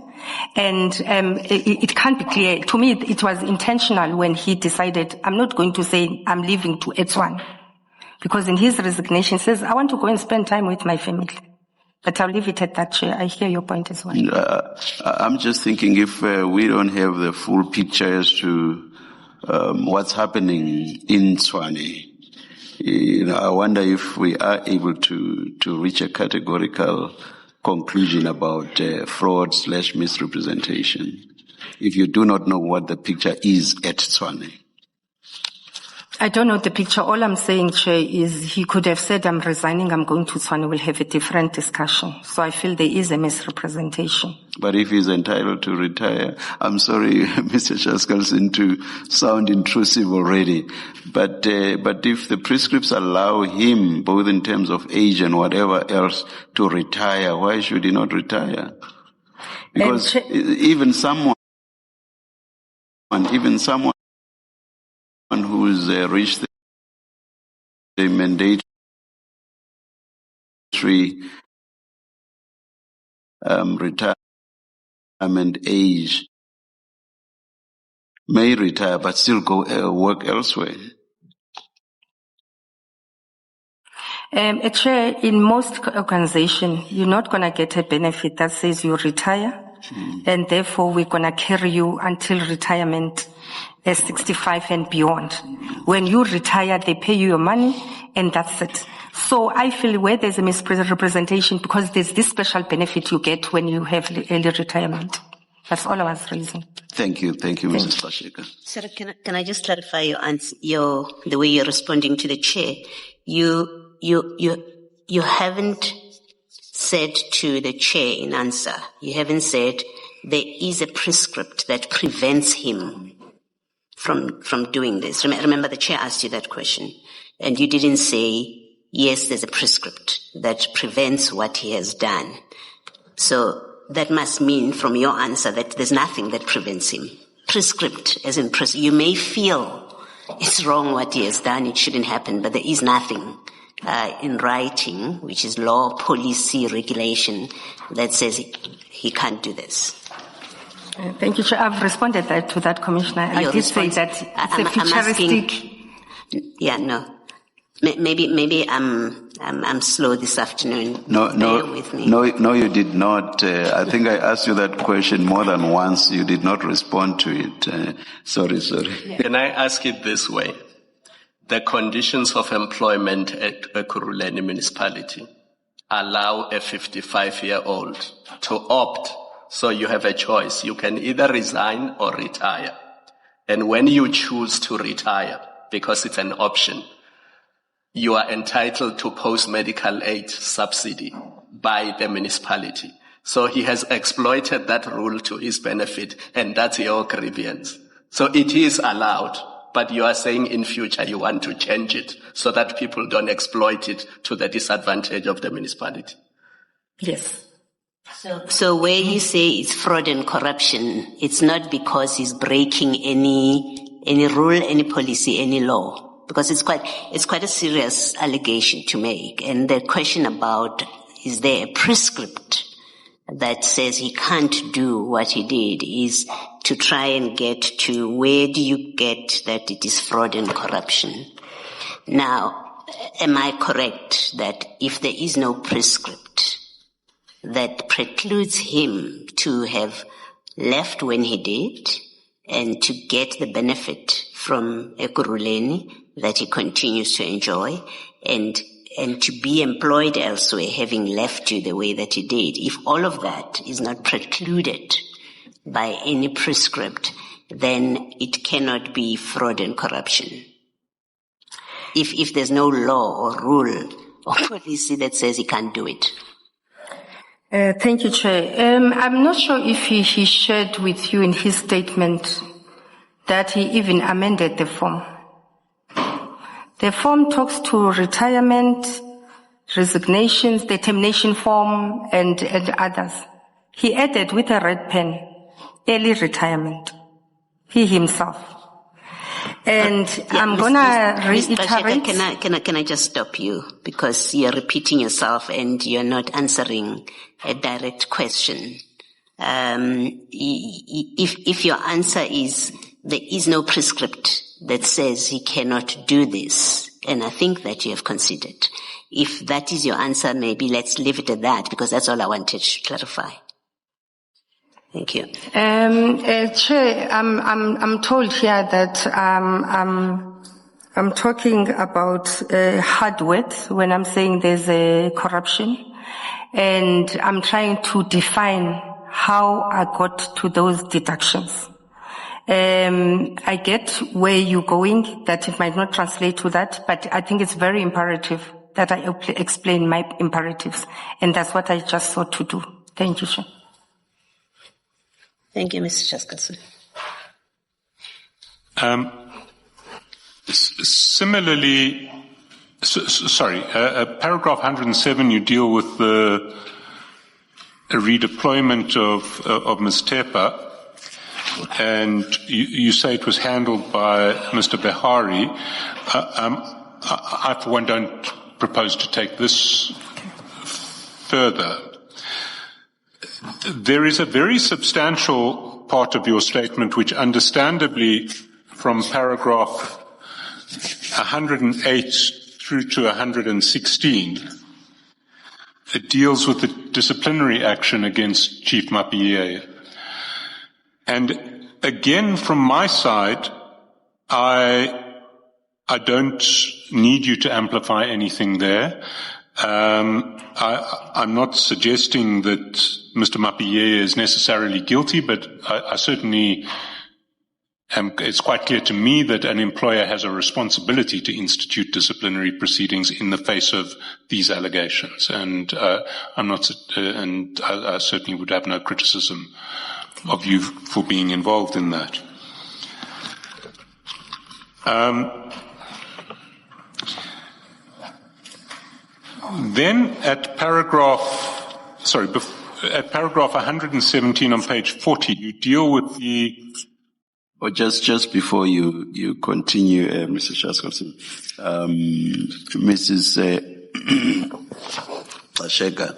And it can't be clear. To me, it was intentional when he decided, I'm not going to say I'm leaving to Tshwane, because in his resignation he says, I want to go and spend time with my family. But I'll leave it at that, Chair. I hear your point as well. I'm just thinking if we don't have the full picture as to what's happening in Tshwane, I wonder if we are able to reach a categorical conclusion about fraud/misrepresentation. If you do not know what the picture is at Tshwane. I don't know the picture. All I'm saying, Chair, is he could have said, I'm resigning, I'm going to Tshwane, we'll have a different discussion. So I feel there is a misrepresentation. But if he's entitled to retire, I'm sorry, Mr. Shaskalson, to sound intrusive already, but if the prescripts allow him, both in terms of age and whatever else, to retire, why should he not retire? Because even someone who's reached the mandatory retirement age may retire but still go work elsewhere. Chair, in most organizations, you're not going to get a benefit that says you retire, and therefore we're going to carry you until retirement at 65 and beyond. When you retire, they pay you your money, and that's it. So I feel where there's a misrepresentation, because there's this special benefit you get when you have early retirement. That's all I was raising. Thank you, Mrs. Gxasheka. Sir, can I just clarify your answer, the way you're responding to the Chair? You haven't said to the Chair in answer, you haven't said there is a prescript that prevents him from doing this. Remember the Chair asked you that question, and you didn't say, yes, there's a prescript that prevents what he has done. So that must mean from your answer that there's nothing that prevents him. Prescript, as in you may feel it's wrong what he has done, it shouldn't happen, but there is nothing in writing, which is law, policy, regulation, that says he can't do this. Thank you, Chair. I've responded to that, Commissioner. I did say that it's a futuristic. Maybe I'm slow this afternoon. No, with me. No, you did not. I think I asked you that question more than once. You did not respond to it. Sorry. Can I ask it this way? The conditions of employment at Ekurhuleni municipality allow a 55-year-old to opt. So you have a choice. You can either resign or retire. And when you choose to retire, because it's an option, you are entitled to post-medical aid subsidy by the municipality. So he has exploited that rule to his benefit, and that's your grievance. So it is allowed, but you are saying in future you want to change it so that people don't exploit it to the disadvantage of the municipality. Yes. So where you say it's fraud and corruption, it's not because he's breaking any rule, any policy, any law, because it's quite a serious allegation to make. And the question about, is there a prescript that says he can't do what he did, is to try and get to where do you get that it is fraud and corruption. Now, am I correct that if there is no prescript that precludes him to have left when he did and to get the benefit from Ekurhuleni that he continues to enjoy and to be employed elsewhere, having left you the way that he did, if all of that is not precluded by any prescript, then it cannot be fraud and corruption. If there's no law or rule or policy that says he can't do it. Thank you, Chair. I'm not sure if he shared with you in his statement that he even amended the form. The form talks to retirement, resignations, the termination form, and others. He added with a red pen, early retirement. He himself. And I'm gonna reiterate. Can I just stop you? Because you're repeating yourself and you're not answering a direct question. If your answer is there is no prescript that says he cannot do this, and I think that you have conceded. If that is your answer, maybe let's leave it at that, because that's all I wanted to clarify. Thank you. Chair, I'm told here that I'm talking about hard words when I'm saying there's a corruption, and I'm trying to define how I got to those deductions. I get where you're going, that it might not translate to that, but I think it's very imperative that I explain my imperatives, and that's what I just sought to do. Thank you, Chair. Thank you, Mr. Chaskasi. Similarly, paragraph 107, you deal with the redeployment of Ms. Tepa, and you say it was handled by Mr. Behari. I, for one, don't propose to take this further. There is a very substantial part of your statement which, understandably, from paragraph 108 through to 116, it deals with the disciplinary action against Chief Mappier. And again, from my side, I don't need you to amplify anything there. I'm not suggesting that Mr. Mappier is necessarily guilty, but I certainly it's quite clear to me that an employer has a responsibility to institute disciplinary proceedings in the face of these allegations, and I certainly would have no criticism of you for being involved in that. Then at paragraph 117 on page 40, you deal with the... Or just before you continue, Mr. Chaskasi, Mrs. Gxasheka,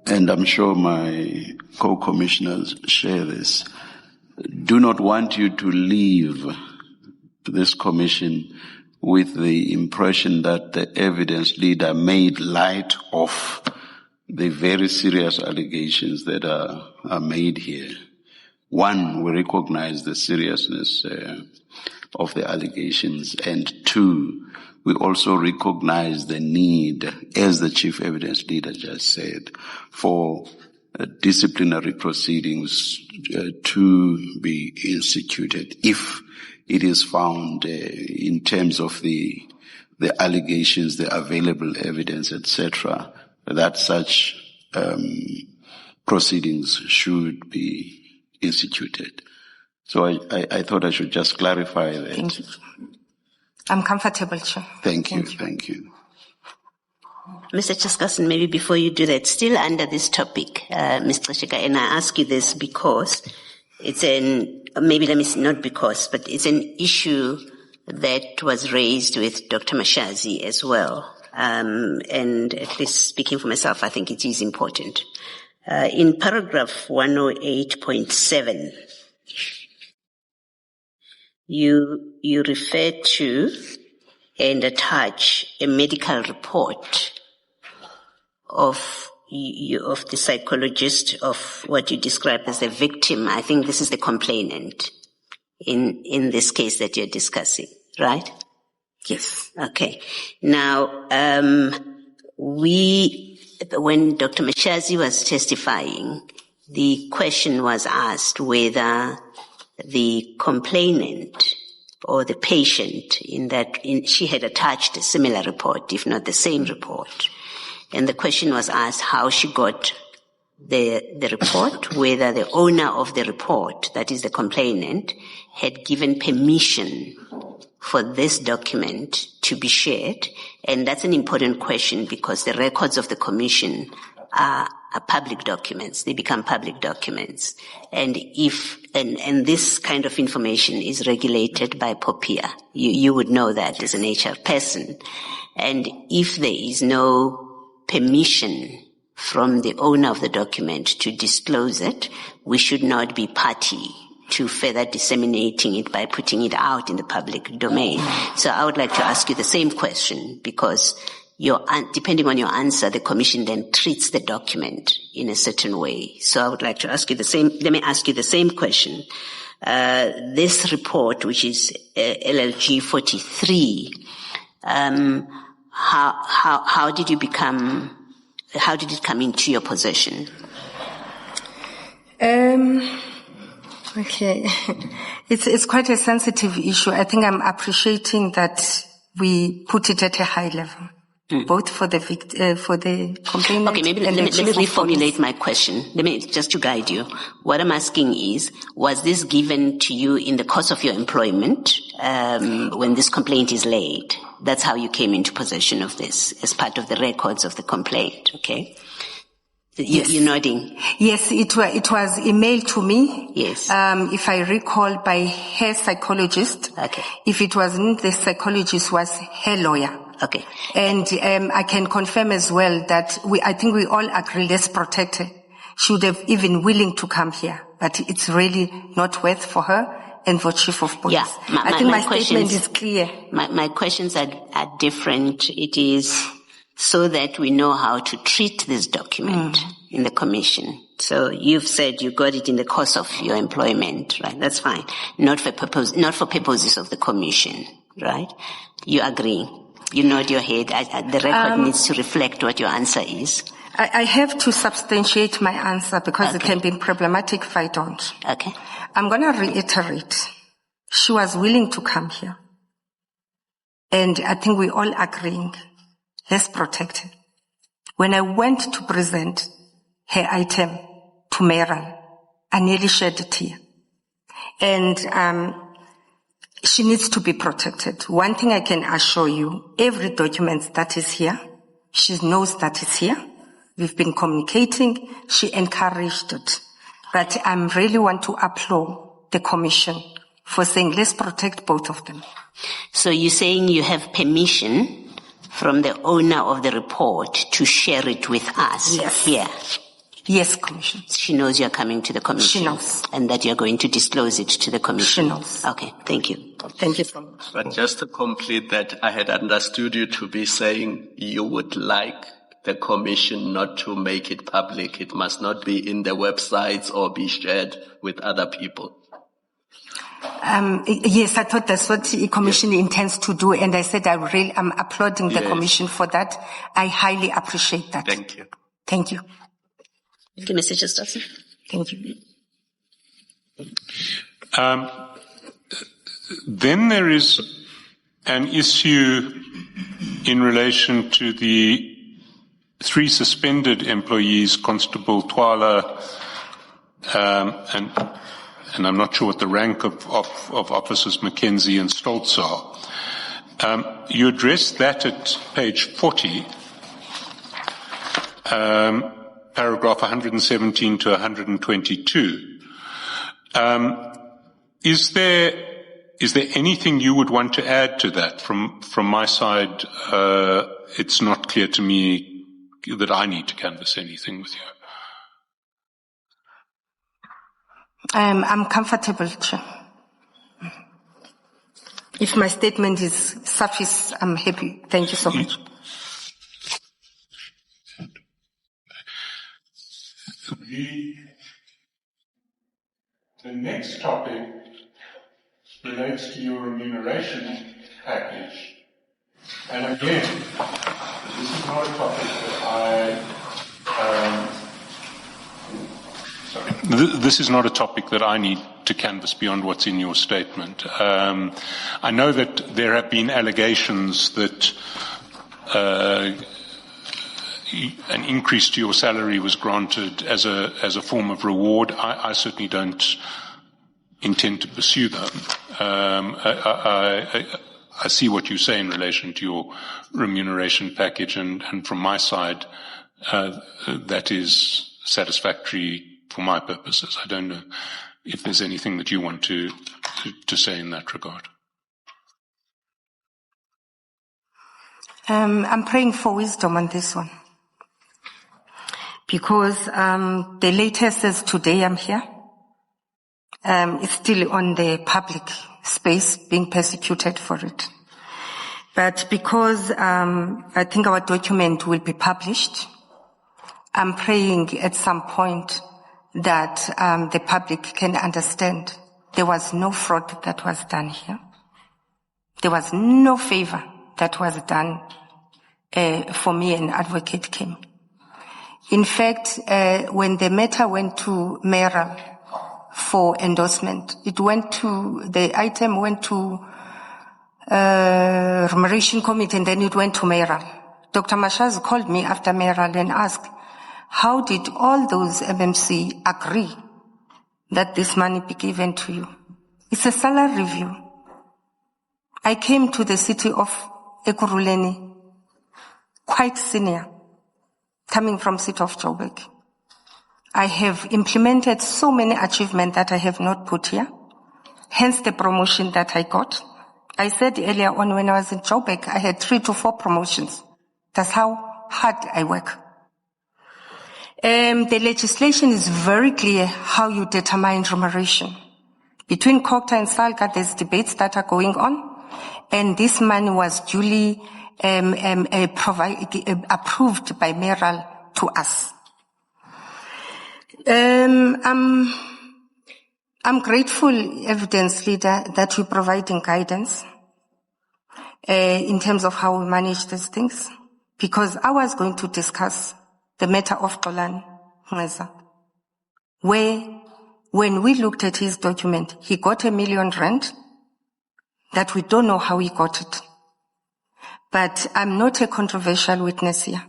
and I'm sure my co-commissioners share this, do not want you to leave this commission with the impression that the evidence leader made light of the very serious allegations that are made here. One, we recognize the seriousness of the allegations, and two, we also recognize the need, as the chief evidence leader just said, for disciplinary proceedings to be instituted if it is found in terms of the the allegations, the available evidence, etc., that such proceedings should be instituted. So I thought I should just clarify that. Thank you. I'm comfortable, Chair. Thank you. Mr. Chairperson, maybe before you do that, still under this topic, Ms. Gxasheka, and I ask you this because it's but it's an issue that was raised with Dr. Mashazi as well. And at least speaking for myself, I think it is important. In paragraph 108.7, you refer to and attach a medical report of the psychologist of what you describe as the victim. I think this is the complainant in this case that you're discussing, right? Yes. Okay. Now, when Dr. Mashazi was testifying, the question was asked whether the complainant or the patient she had attached a similar report, if not the same report. And the question was asked how she got the report, whether the owner of the report, that is the complainant, had given permission for this document to be shared. And that's an important question because the records of the commission are public documents. They become public documents. And this kind of information is regulated by POPIA. You would know that as an HR person. And if there is no permission from the owner of the document to disclose it, we should not be party to further disseminating it by putting it out in the public domain. So I would like to ask you the same question because depending on your answer, the commission then treats the document in a certain way. So I would like to ask you let me ask you the same question. This report, which is LLG 43, how did it come into your possession? Okay. It's quite a sensitive issue. I think I'm appreciating that we put it at a high level. Both for the complainant. Okay, maybe let me reformulate my question. Just to guide you. What I'm asking is, was this given to you in the course of your employment, when this complaint is laid? That's how you came into possession of this, as part of the records of the complaint, okay? Yes. You're nodding. Yes, it was emailed to me. Yes. If I recall, by her psychologist. Okay. If it wasn't the psychologist, was her lawyer. Okay. And I can confirm as well that I think we all agree, let's protect her. She would have even willing to come here, but it's really not worth for her and for Chief of Police. Yeah, I think my statement is clear. My questions are different. It is so that we know how to treat this document in the commission. So you've said you got it in the course of your employment, right? That's fine. Not for purposes of the commission, right? You agree? You nod your head. The record needs to reflect what your answer is. I have to substantiate my answer because it can be problematic if I don't. Okay. I'm going to reiterate. She was willing to come here. And I think we all agreeing. Let's protect her. When I went to present her item to Meral, I nearly shed a tear. And she needs to be protected. One thing I can assure you, every document that is here, she knows that it's here. We've been communicating. She encouraged it. But I really want to applaud the commission for saying, let's protect both of them. So you're saying you have permission from the owner of the report to share it with us? Yes. Here. Yes, Commission. She knows you're coming to the commission. She knows. And that you're going to disclose it to the commission. She knows. Okay, thank you. Thank you so much. But just to complete that, I had understood you to be saying you would like the commission not to make it public. It must not be in the websites or be shared with other people. Yes, I thought that's what the commission intends to do, and I said I'm applauding the commission for that. I highly appreciate that. Thank you. Thank you. Thank you, Mr. Chairperson. Thank you. Then there is an issue in relation to the 3 suspended employees, Constable Twala, and I'm not sure what the rank of Officers Mackenzie and Stoltz are. You addressed that at page 40, paragraph 117 to 122. Is there anything you would want to add to that? From my side, it's not clear to me that I need to canvass anything with you. I'm comfortable, Chair. If my statement is sufficient, I'm happy. Thank you so much. The next topic relates to your remuneration package. And again, this is not a topic that this is not a topic that I need to canvass beyond what's in your statement. I know that there have been allegations that an increase to your salary was granted as a form of reward. I certainly don't intend to pursue them. I see what you say in relation to your remuneration package, and from my side, that is satisfactory for my purposes. I don't know if there's anything that you want to say in that regard. I'm praying for wisdom on this one. Because the latest is today I'm here. It's still on the public space, being persecuted for it. But because I think our document will be published, I'm praying at some point that the public can understand there was no fraud that was done here. There was no favor that was done for me an advocate came. In fact, when the matter went to mayoral for endorsement, the item went to Remuneration Committee and then it went to mayoral. Dr. Mashaz called me after mayoral and asked, how did all those MMC agree that this money be given to you? It's a salary review. I came to the city of Ekurhuleni quite senior, coming from city of Joburg. I have implemented so many achievements that I have not put here, hence the promotion that I got. I said earlier on when I was in Joburg, I had 3 to 4 promotions. That's how hard I work. The legislation is very clear how you determine remuneration. Between COGTA and SALGA, there's debates that are going on, and this money was duly approved by mayoral to us. I'm grateful, evidence leader, that you're providing guidance in terms of how we manage these things, because I was going to discuss the matter of Golan Ngeza, where when we looked at his document, he got R1 million that we don't know how he got it. But I'm not a controversial witness here.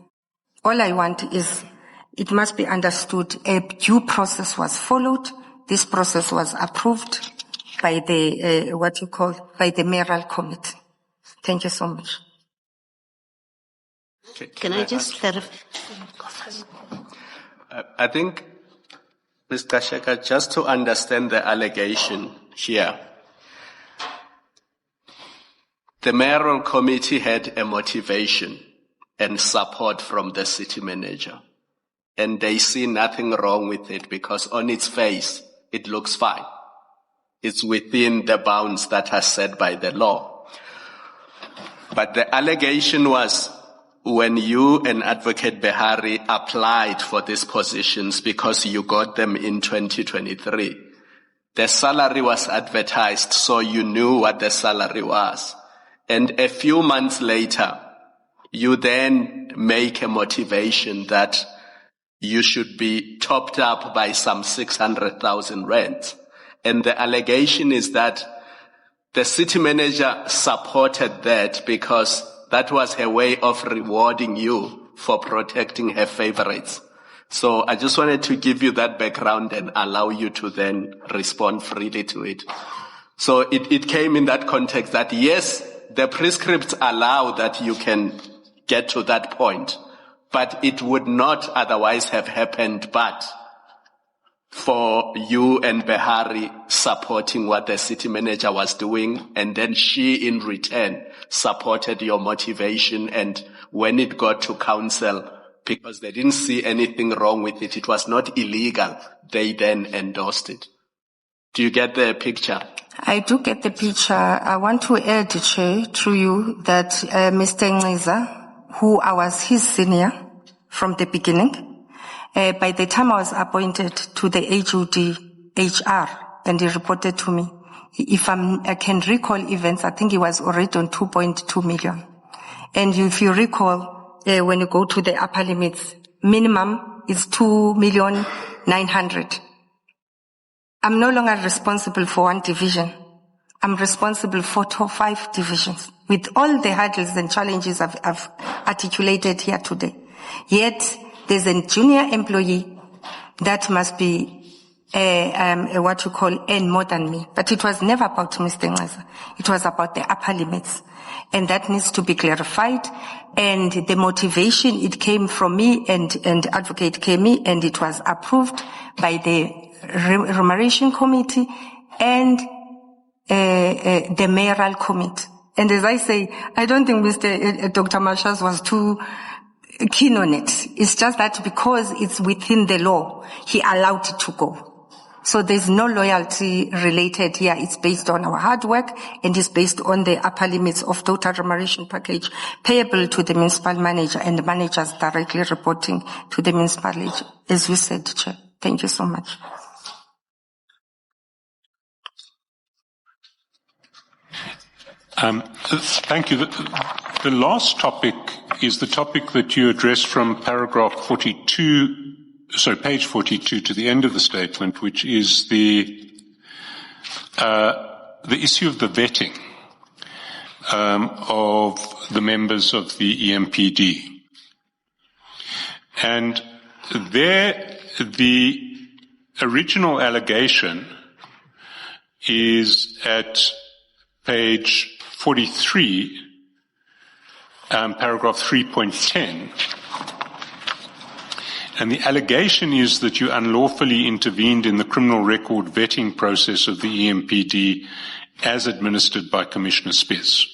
All I want is it must be understood a due process was followed. This process was approved by the by the mayoral committee. Thank you so much. Okay. Can I just clarify? I think, Ms. Gxasheka, just to understand the allegation here, the mayoral committee had a motivation and support from the city manager, and they see nothing wrong with it because on its face, it looks fine. It's within the bounds that are set by the law. But the allegation was when you and Advocate Behari applied for these positions because you got them in 2023, the salary was advertised, so you knew what the salary was. And a few months later, you then make a motivation that you should be topped up by some 600,000 rand. And the allegation is that the city manager supported that because that was her way of rewarding you for protecting her favorites. So I just wanted to give you that background and allow you to then respond freely to it. So it came in that context that yes, the prescripts allow that you can get to that point, but it would not otherwise have happened but for you and Behari supporting what the city manager was doing, and then she in return supported your motivation, and when it got to council, because they didn't see anything wrong with it, it was not illegal, they then endorsed it. Do you get the picture? I do get the picture. I want to add, Chair, to you that Mr. Ngqiza, who I was his senior from the beginning, by the time I was appointed to the HOD HR and he reported to me, if I can recall events, I think he was already on 2.2 million. And if you recall, when you go to the upper limits, minimum is 2,900,000. I'm no longer responsible for one division. I'm responsible for 5 divisions with all the hurdles and challenges I've articulated here today. Yet, there's a junior employee that must be what you call earn more than me. But it was never about Mr. Ngqiza. It was about the upper limits. And that needs to be clarified. And the motivation, it came from me and Advocate Kemi, and it was approved by the Remuneration Committee and the Mayoral Committee. And as I say, I don't think Dr. Mashas was too keen on it. It's just that because it's within the law, he allowed it to go. So there's no loyalty related here. It's based on our hard work and it's based on the upper limits of total remuneration package payable to the municipal manager and the managers directly reporting to the municipality, as you said, Chair. Thank you so much. Thank you. The last topic is the topic that you addressed from page 42 to the end of the statement, which is the issue of the vetting of the members of the EMPD. And there, the original allegation is at page 43, paragraph 3.10. And the allegation is that you unlawfully intervened in the criminal record vetting process of the EMPD as administered by Commissioner Spies.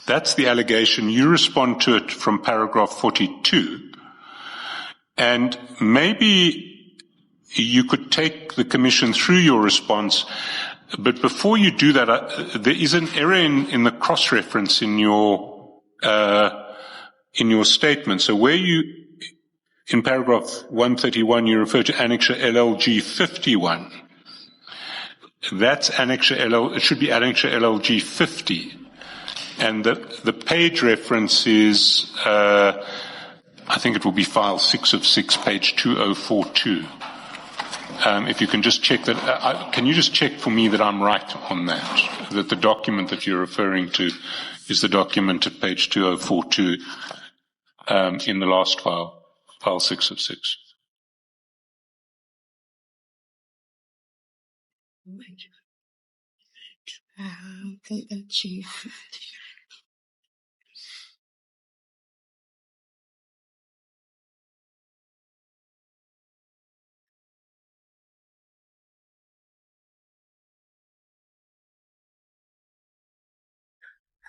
That's the allegation. You respond to it from paragraph 42. And maybe you could take the Commission through your response. But before you do that, there is an error in the cross-reference in your statement. So where you, in paragraph 131, you refer to Annexure LLG 51. That's Annexure it should be Annexure LLG 50. And the page reference is, I think it will be file 6 of 6, page 2042. If you can just check that, can you just check for me that I'm right on that the document that you're referring to is the document at page 2042 in the last file, file 6 of 6.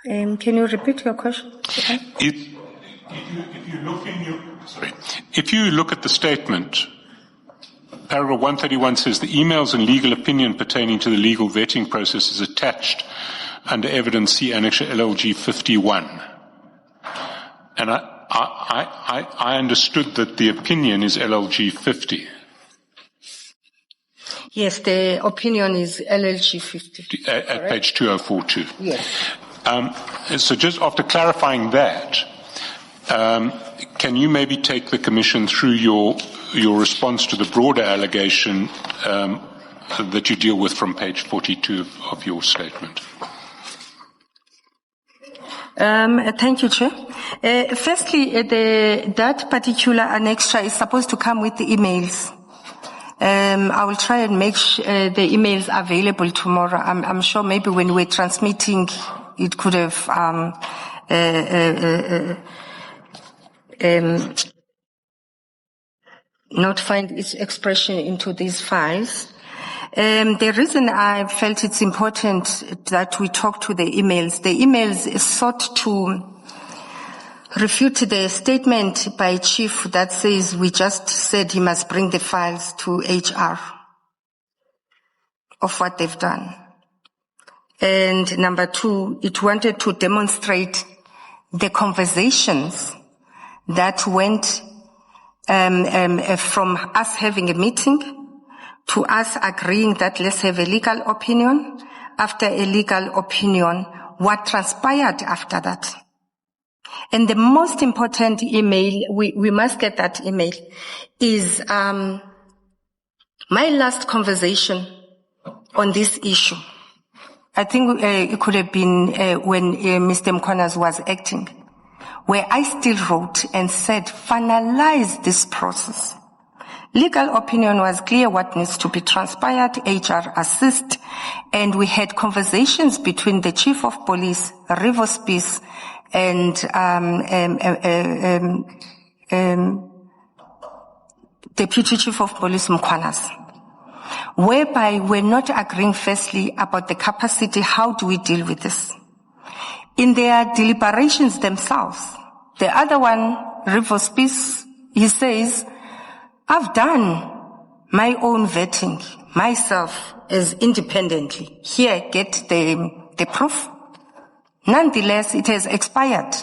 Can you repeat your question? If you look at the statement, paragraph 131 says the emails and legal opinion pertaining to the legal vetting process is attached under evidence C Annexure LLG 51. And I understood that the opinion is LLG 50. Yes, the opinion is LLG 50. At page 2042. Yes. So just after clarifying that, can you maybe take the Commission through your response to the broader allegation that you deal with from page 42 of your statement? Thank you, Chair. Firstly, that particular annexure is supposed to come with the emails. I will try and make the emails available tomorrow. I'm sure maybe when we're transmitting, it could have not find its expression into these files. The reason I felt it's important that we talk to the emails sought to refute the statement by Chief that says we just said he must bring the files to HR of what they've done. And number two, it wanted to demonstrate the conversations that went from us having a meeting to us agreeing that let's have a legal opinion. After a legal opinion, what transpired after that. And the most important email, we must get that email, is my last conversation on this issue. I think it could have been when Mr. Mkonas was acting, where I still wrote and said, finalize this process. Legal opinion was clear what needs to be transpired, HR assist, and we had conversations between the Chief of Police, Rivers Peace, and Deputy Chief of Police Mkonas, whereby we're not agreeing firstly about the capacity, how do we deal with this? In their deliberations themselves, the other one, Rivers Peace, he says, I've done my own vetting myself as independently. Here, get the proof. Nonetheless, it has expired.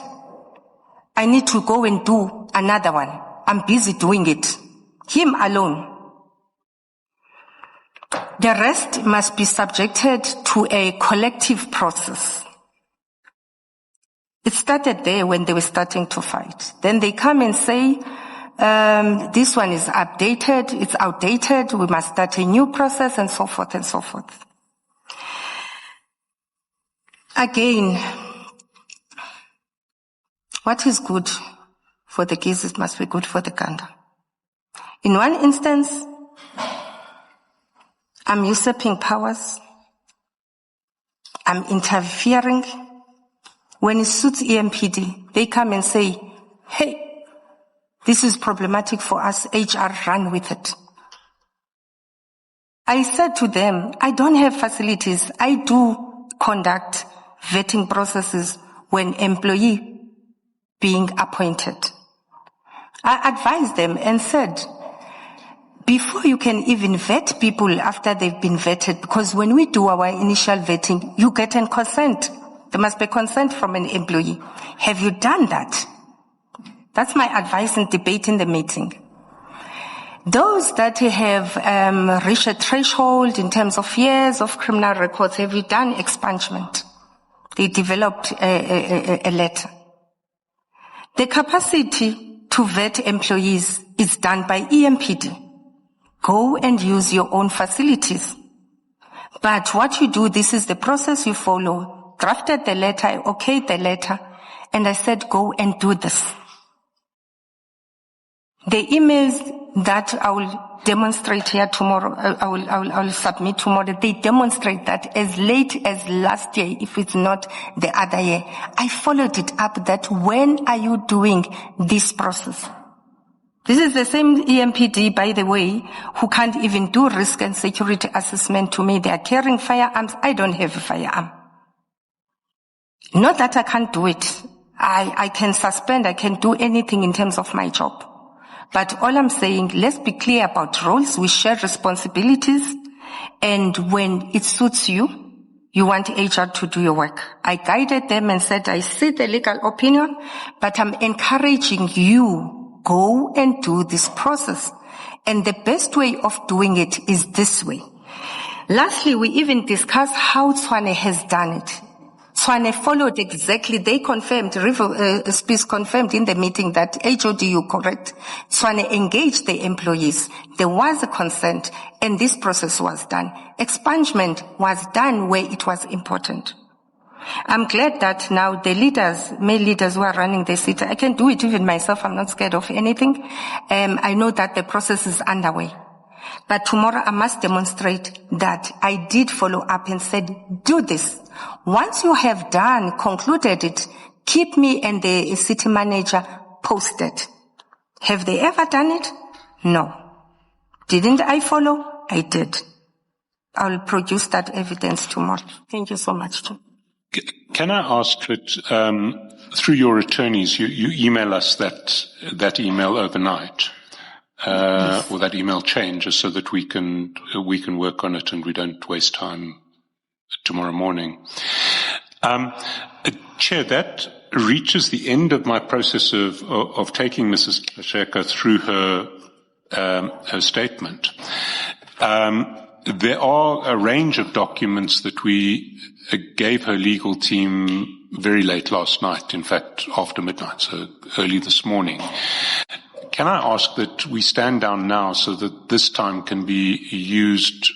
I need to go and do another one. I'm busy doing it. Him alone. The rest must be subjected to a collective process. It started there when they were starting to fight. Then they come and say, this one is updated, it's outdated, we must start a new process, and so forth and so forth. Again, what is good for the geese must be good for the gander. In one instance, I'm usurping powers, I'm interfering. When it suits EMPD, they come and say, hey, this is problematic for us, HR, run with it. I said to them, I don't have facilities. I do conduct vetting processes when employee being appointed. I advised them and said, before you can even vet people after they've been vetted, because when we do our initial vetting, you get a consent. There must be consent from an employee. Have you done that? That's my advice and debate in the meeting. Those that have reached a threshold in terms of years of criminal records, have you done expungement? They developed a letter. The capacity to vet employees is done by EMPD. Go and use your own facilities. But what you do, this is the process you follow. Drafted the letter, I okayed the letter, and I said, go and do this. The emails that I will demonstrate here tomorrow, I will submit tomorrow, they demonstrate that as late as last year, if it's not the other year, I followed it up that when are you doing this process? This is the same EMPD, by the way, who can't even do risk and security assessment to me. They are carrying firearms. I don't have a firearm. Not that I can't do it. I can suspend, I can do anything in terms of my job. But all I'm saying, let's be clear about roles. We share responsibilities. And when it suits you, you want HR to do your work. I guided them and said, I see the legal opinion, but I'm encouraging you, go and do this process. And the best way of doing it is this way. Lastly, we even discussed how Tshwane has done it. Tshwane followed exactly, they confirmed, Space confirmed in the meeting that HOD, you correct, Tshwane engaged the employees. There was a consent and this process was done. Expungement was done where it was important. I'm glad that now the leaders, male leaders who are running the city, I can do it even myself. I'm not scared of anything. I know that the process is underway. But tomorrow I must demonstrate that I did follow up and said, do this. Once you have concluded it, keep me and the city manager posted. Have they ever done it? No. Didn't I follow? I did. I'll produce that evidence tomorrow. Thank you so much. Can I ask that through your attorneys, you email us that email overnight, Yes. or that email chain, just so that we can work on it and we don't waste time tomorrow morning. Chair, that reaches the end of my process of taking Mrs. Gxasheka through her statement. There are a range of documents that we gave her legal team very late last night, in fact, after midnight, so early this morning. Can I ask that we stand down now so that this time can be used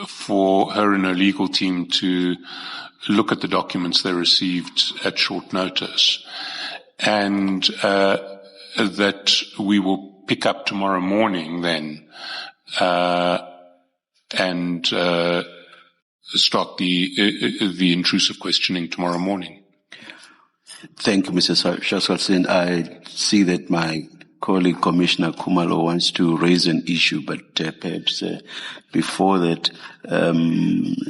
for her and her legal team to look at the documents they received at short notice, and that we will pick up tomorrow morning then and start the intrusive questioning tomorrow morning. Thank you, Mr. Shaskalsin. I see that my colleague Commissioner Khumalo wants to raise an issue, but perhaps before that,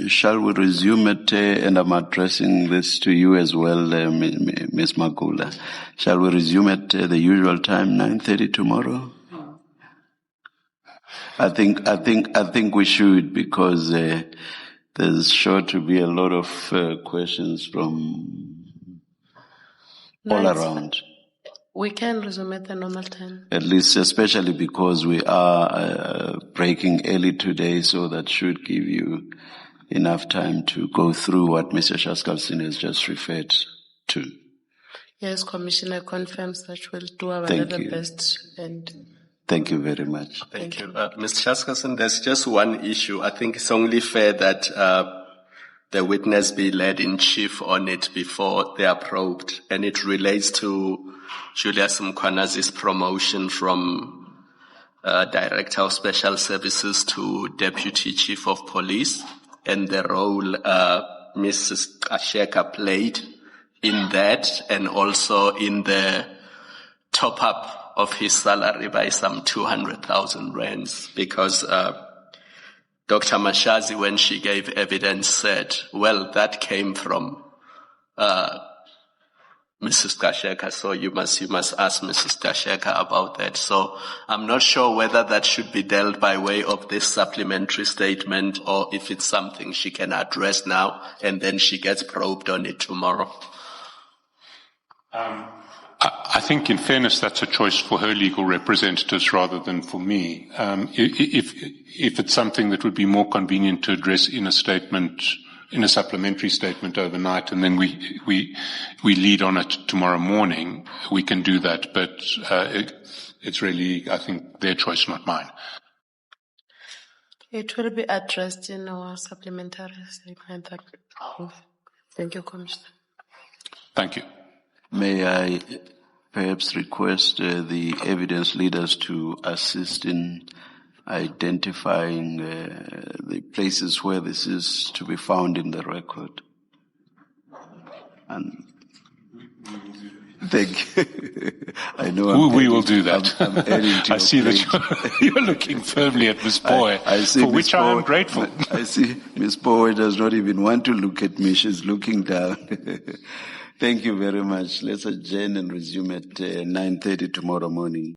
shall we resume it? And I'm addressing this to you as well, Ms. Magula. Shall we resume at the usual time, 9:30 tomorrow? I think we should, because there's sure to be a lot of questions from all around. We can resume at the normal time. At least, especially because we are breaking early today, so that should give you enough time to go through what Mr. Shaskalsin has just referred to. Yes, Commissioner confirms that we'll do our Thank level you. best. And Thank you very much. Thank you. Mr. Shaskalsin, there's just one issue. I think it's only fair that the witness be led in chief on it before they are probed, and it relates to Julius Mkwanazi's promotion from Director of Special Services to Deputy Chief of Police, and the role Mrs. Gxasheka played in that, and also in the top-up of his salary by some 200,000 rands, because Dr. Mashazi, when she gave evidence, said, well, that came from Mrs. Gxasheka, so you must ask Mrs. Gxasheka about that. So I'm not sure whether that should be dealt by way of this supplementary statement, or if it's something she can address now and then she gets probed on it tomorrow. I think, in fairness, that's a choice for her legal representatives rather than for me. If it's something that would be more convenient to address in a statement, in a supplementary statement overnight, and then we lead on it tomorrow morning, we can do that. But it's really, I think, their choice, not mine. it will be addressed in our supplementary statement. Thank you, Commissioner. Thank you. May I perhaps request the evidence leaders to assist in identifying the places where this is to be found in the record? And thank you. I know we will do that. I'm adding to I see plate. that you're looking firmly at Ms. Boy, I see for Ms. which I am Boy- grateful. I see Ms. Boy does not even want to look at me. She's looking down. Thank you very much. Let's adjourn and resume at 9:30 tomorrow morning.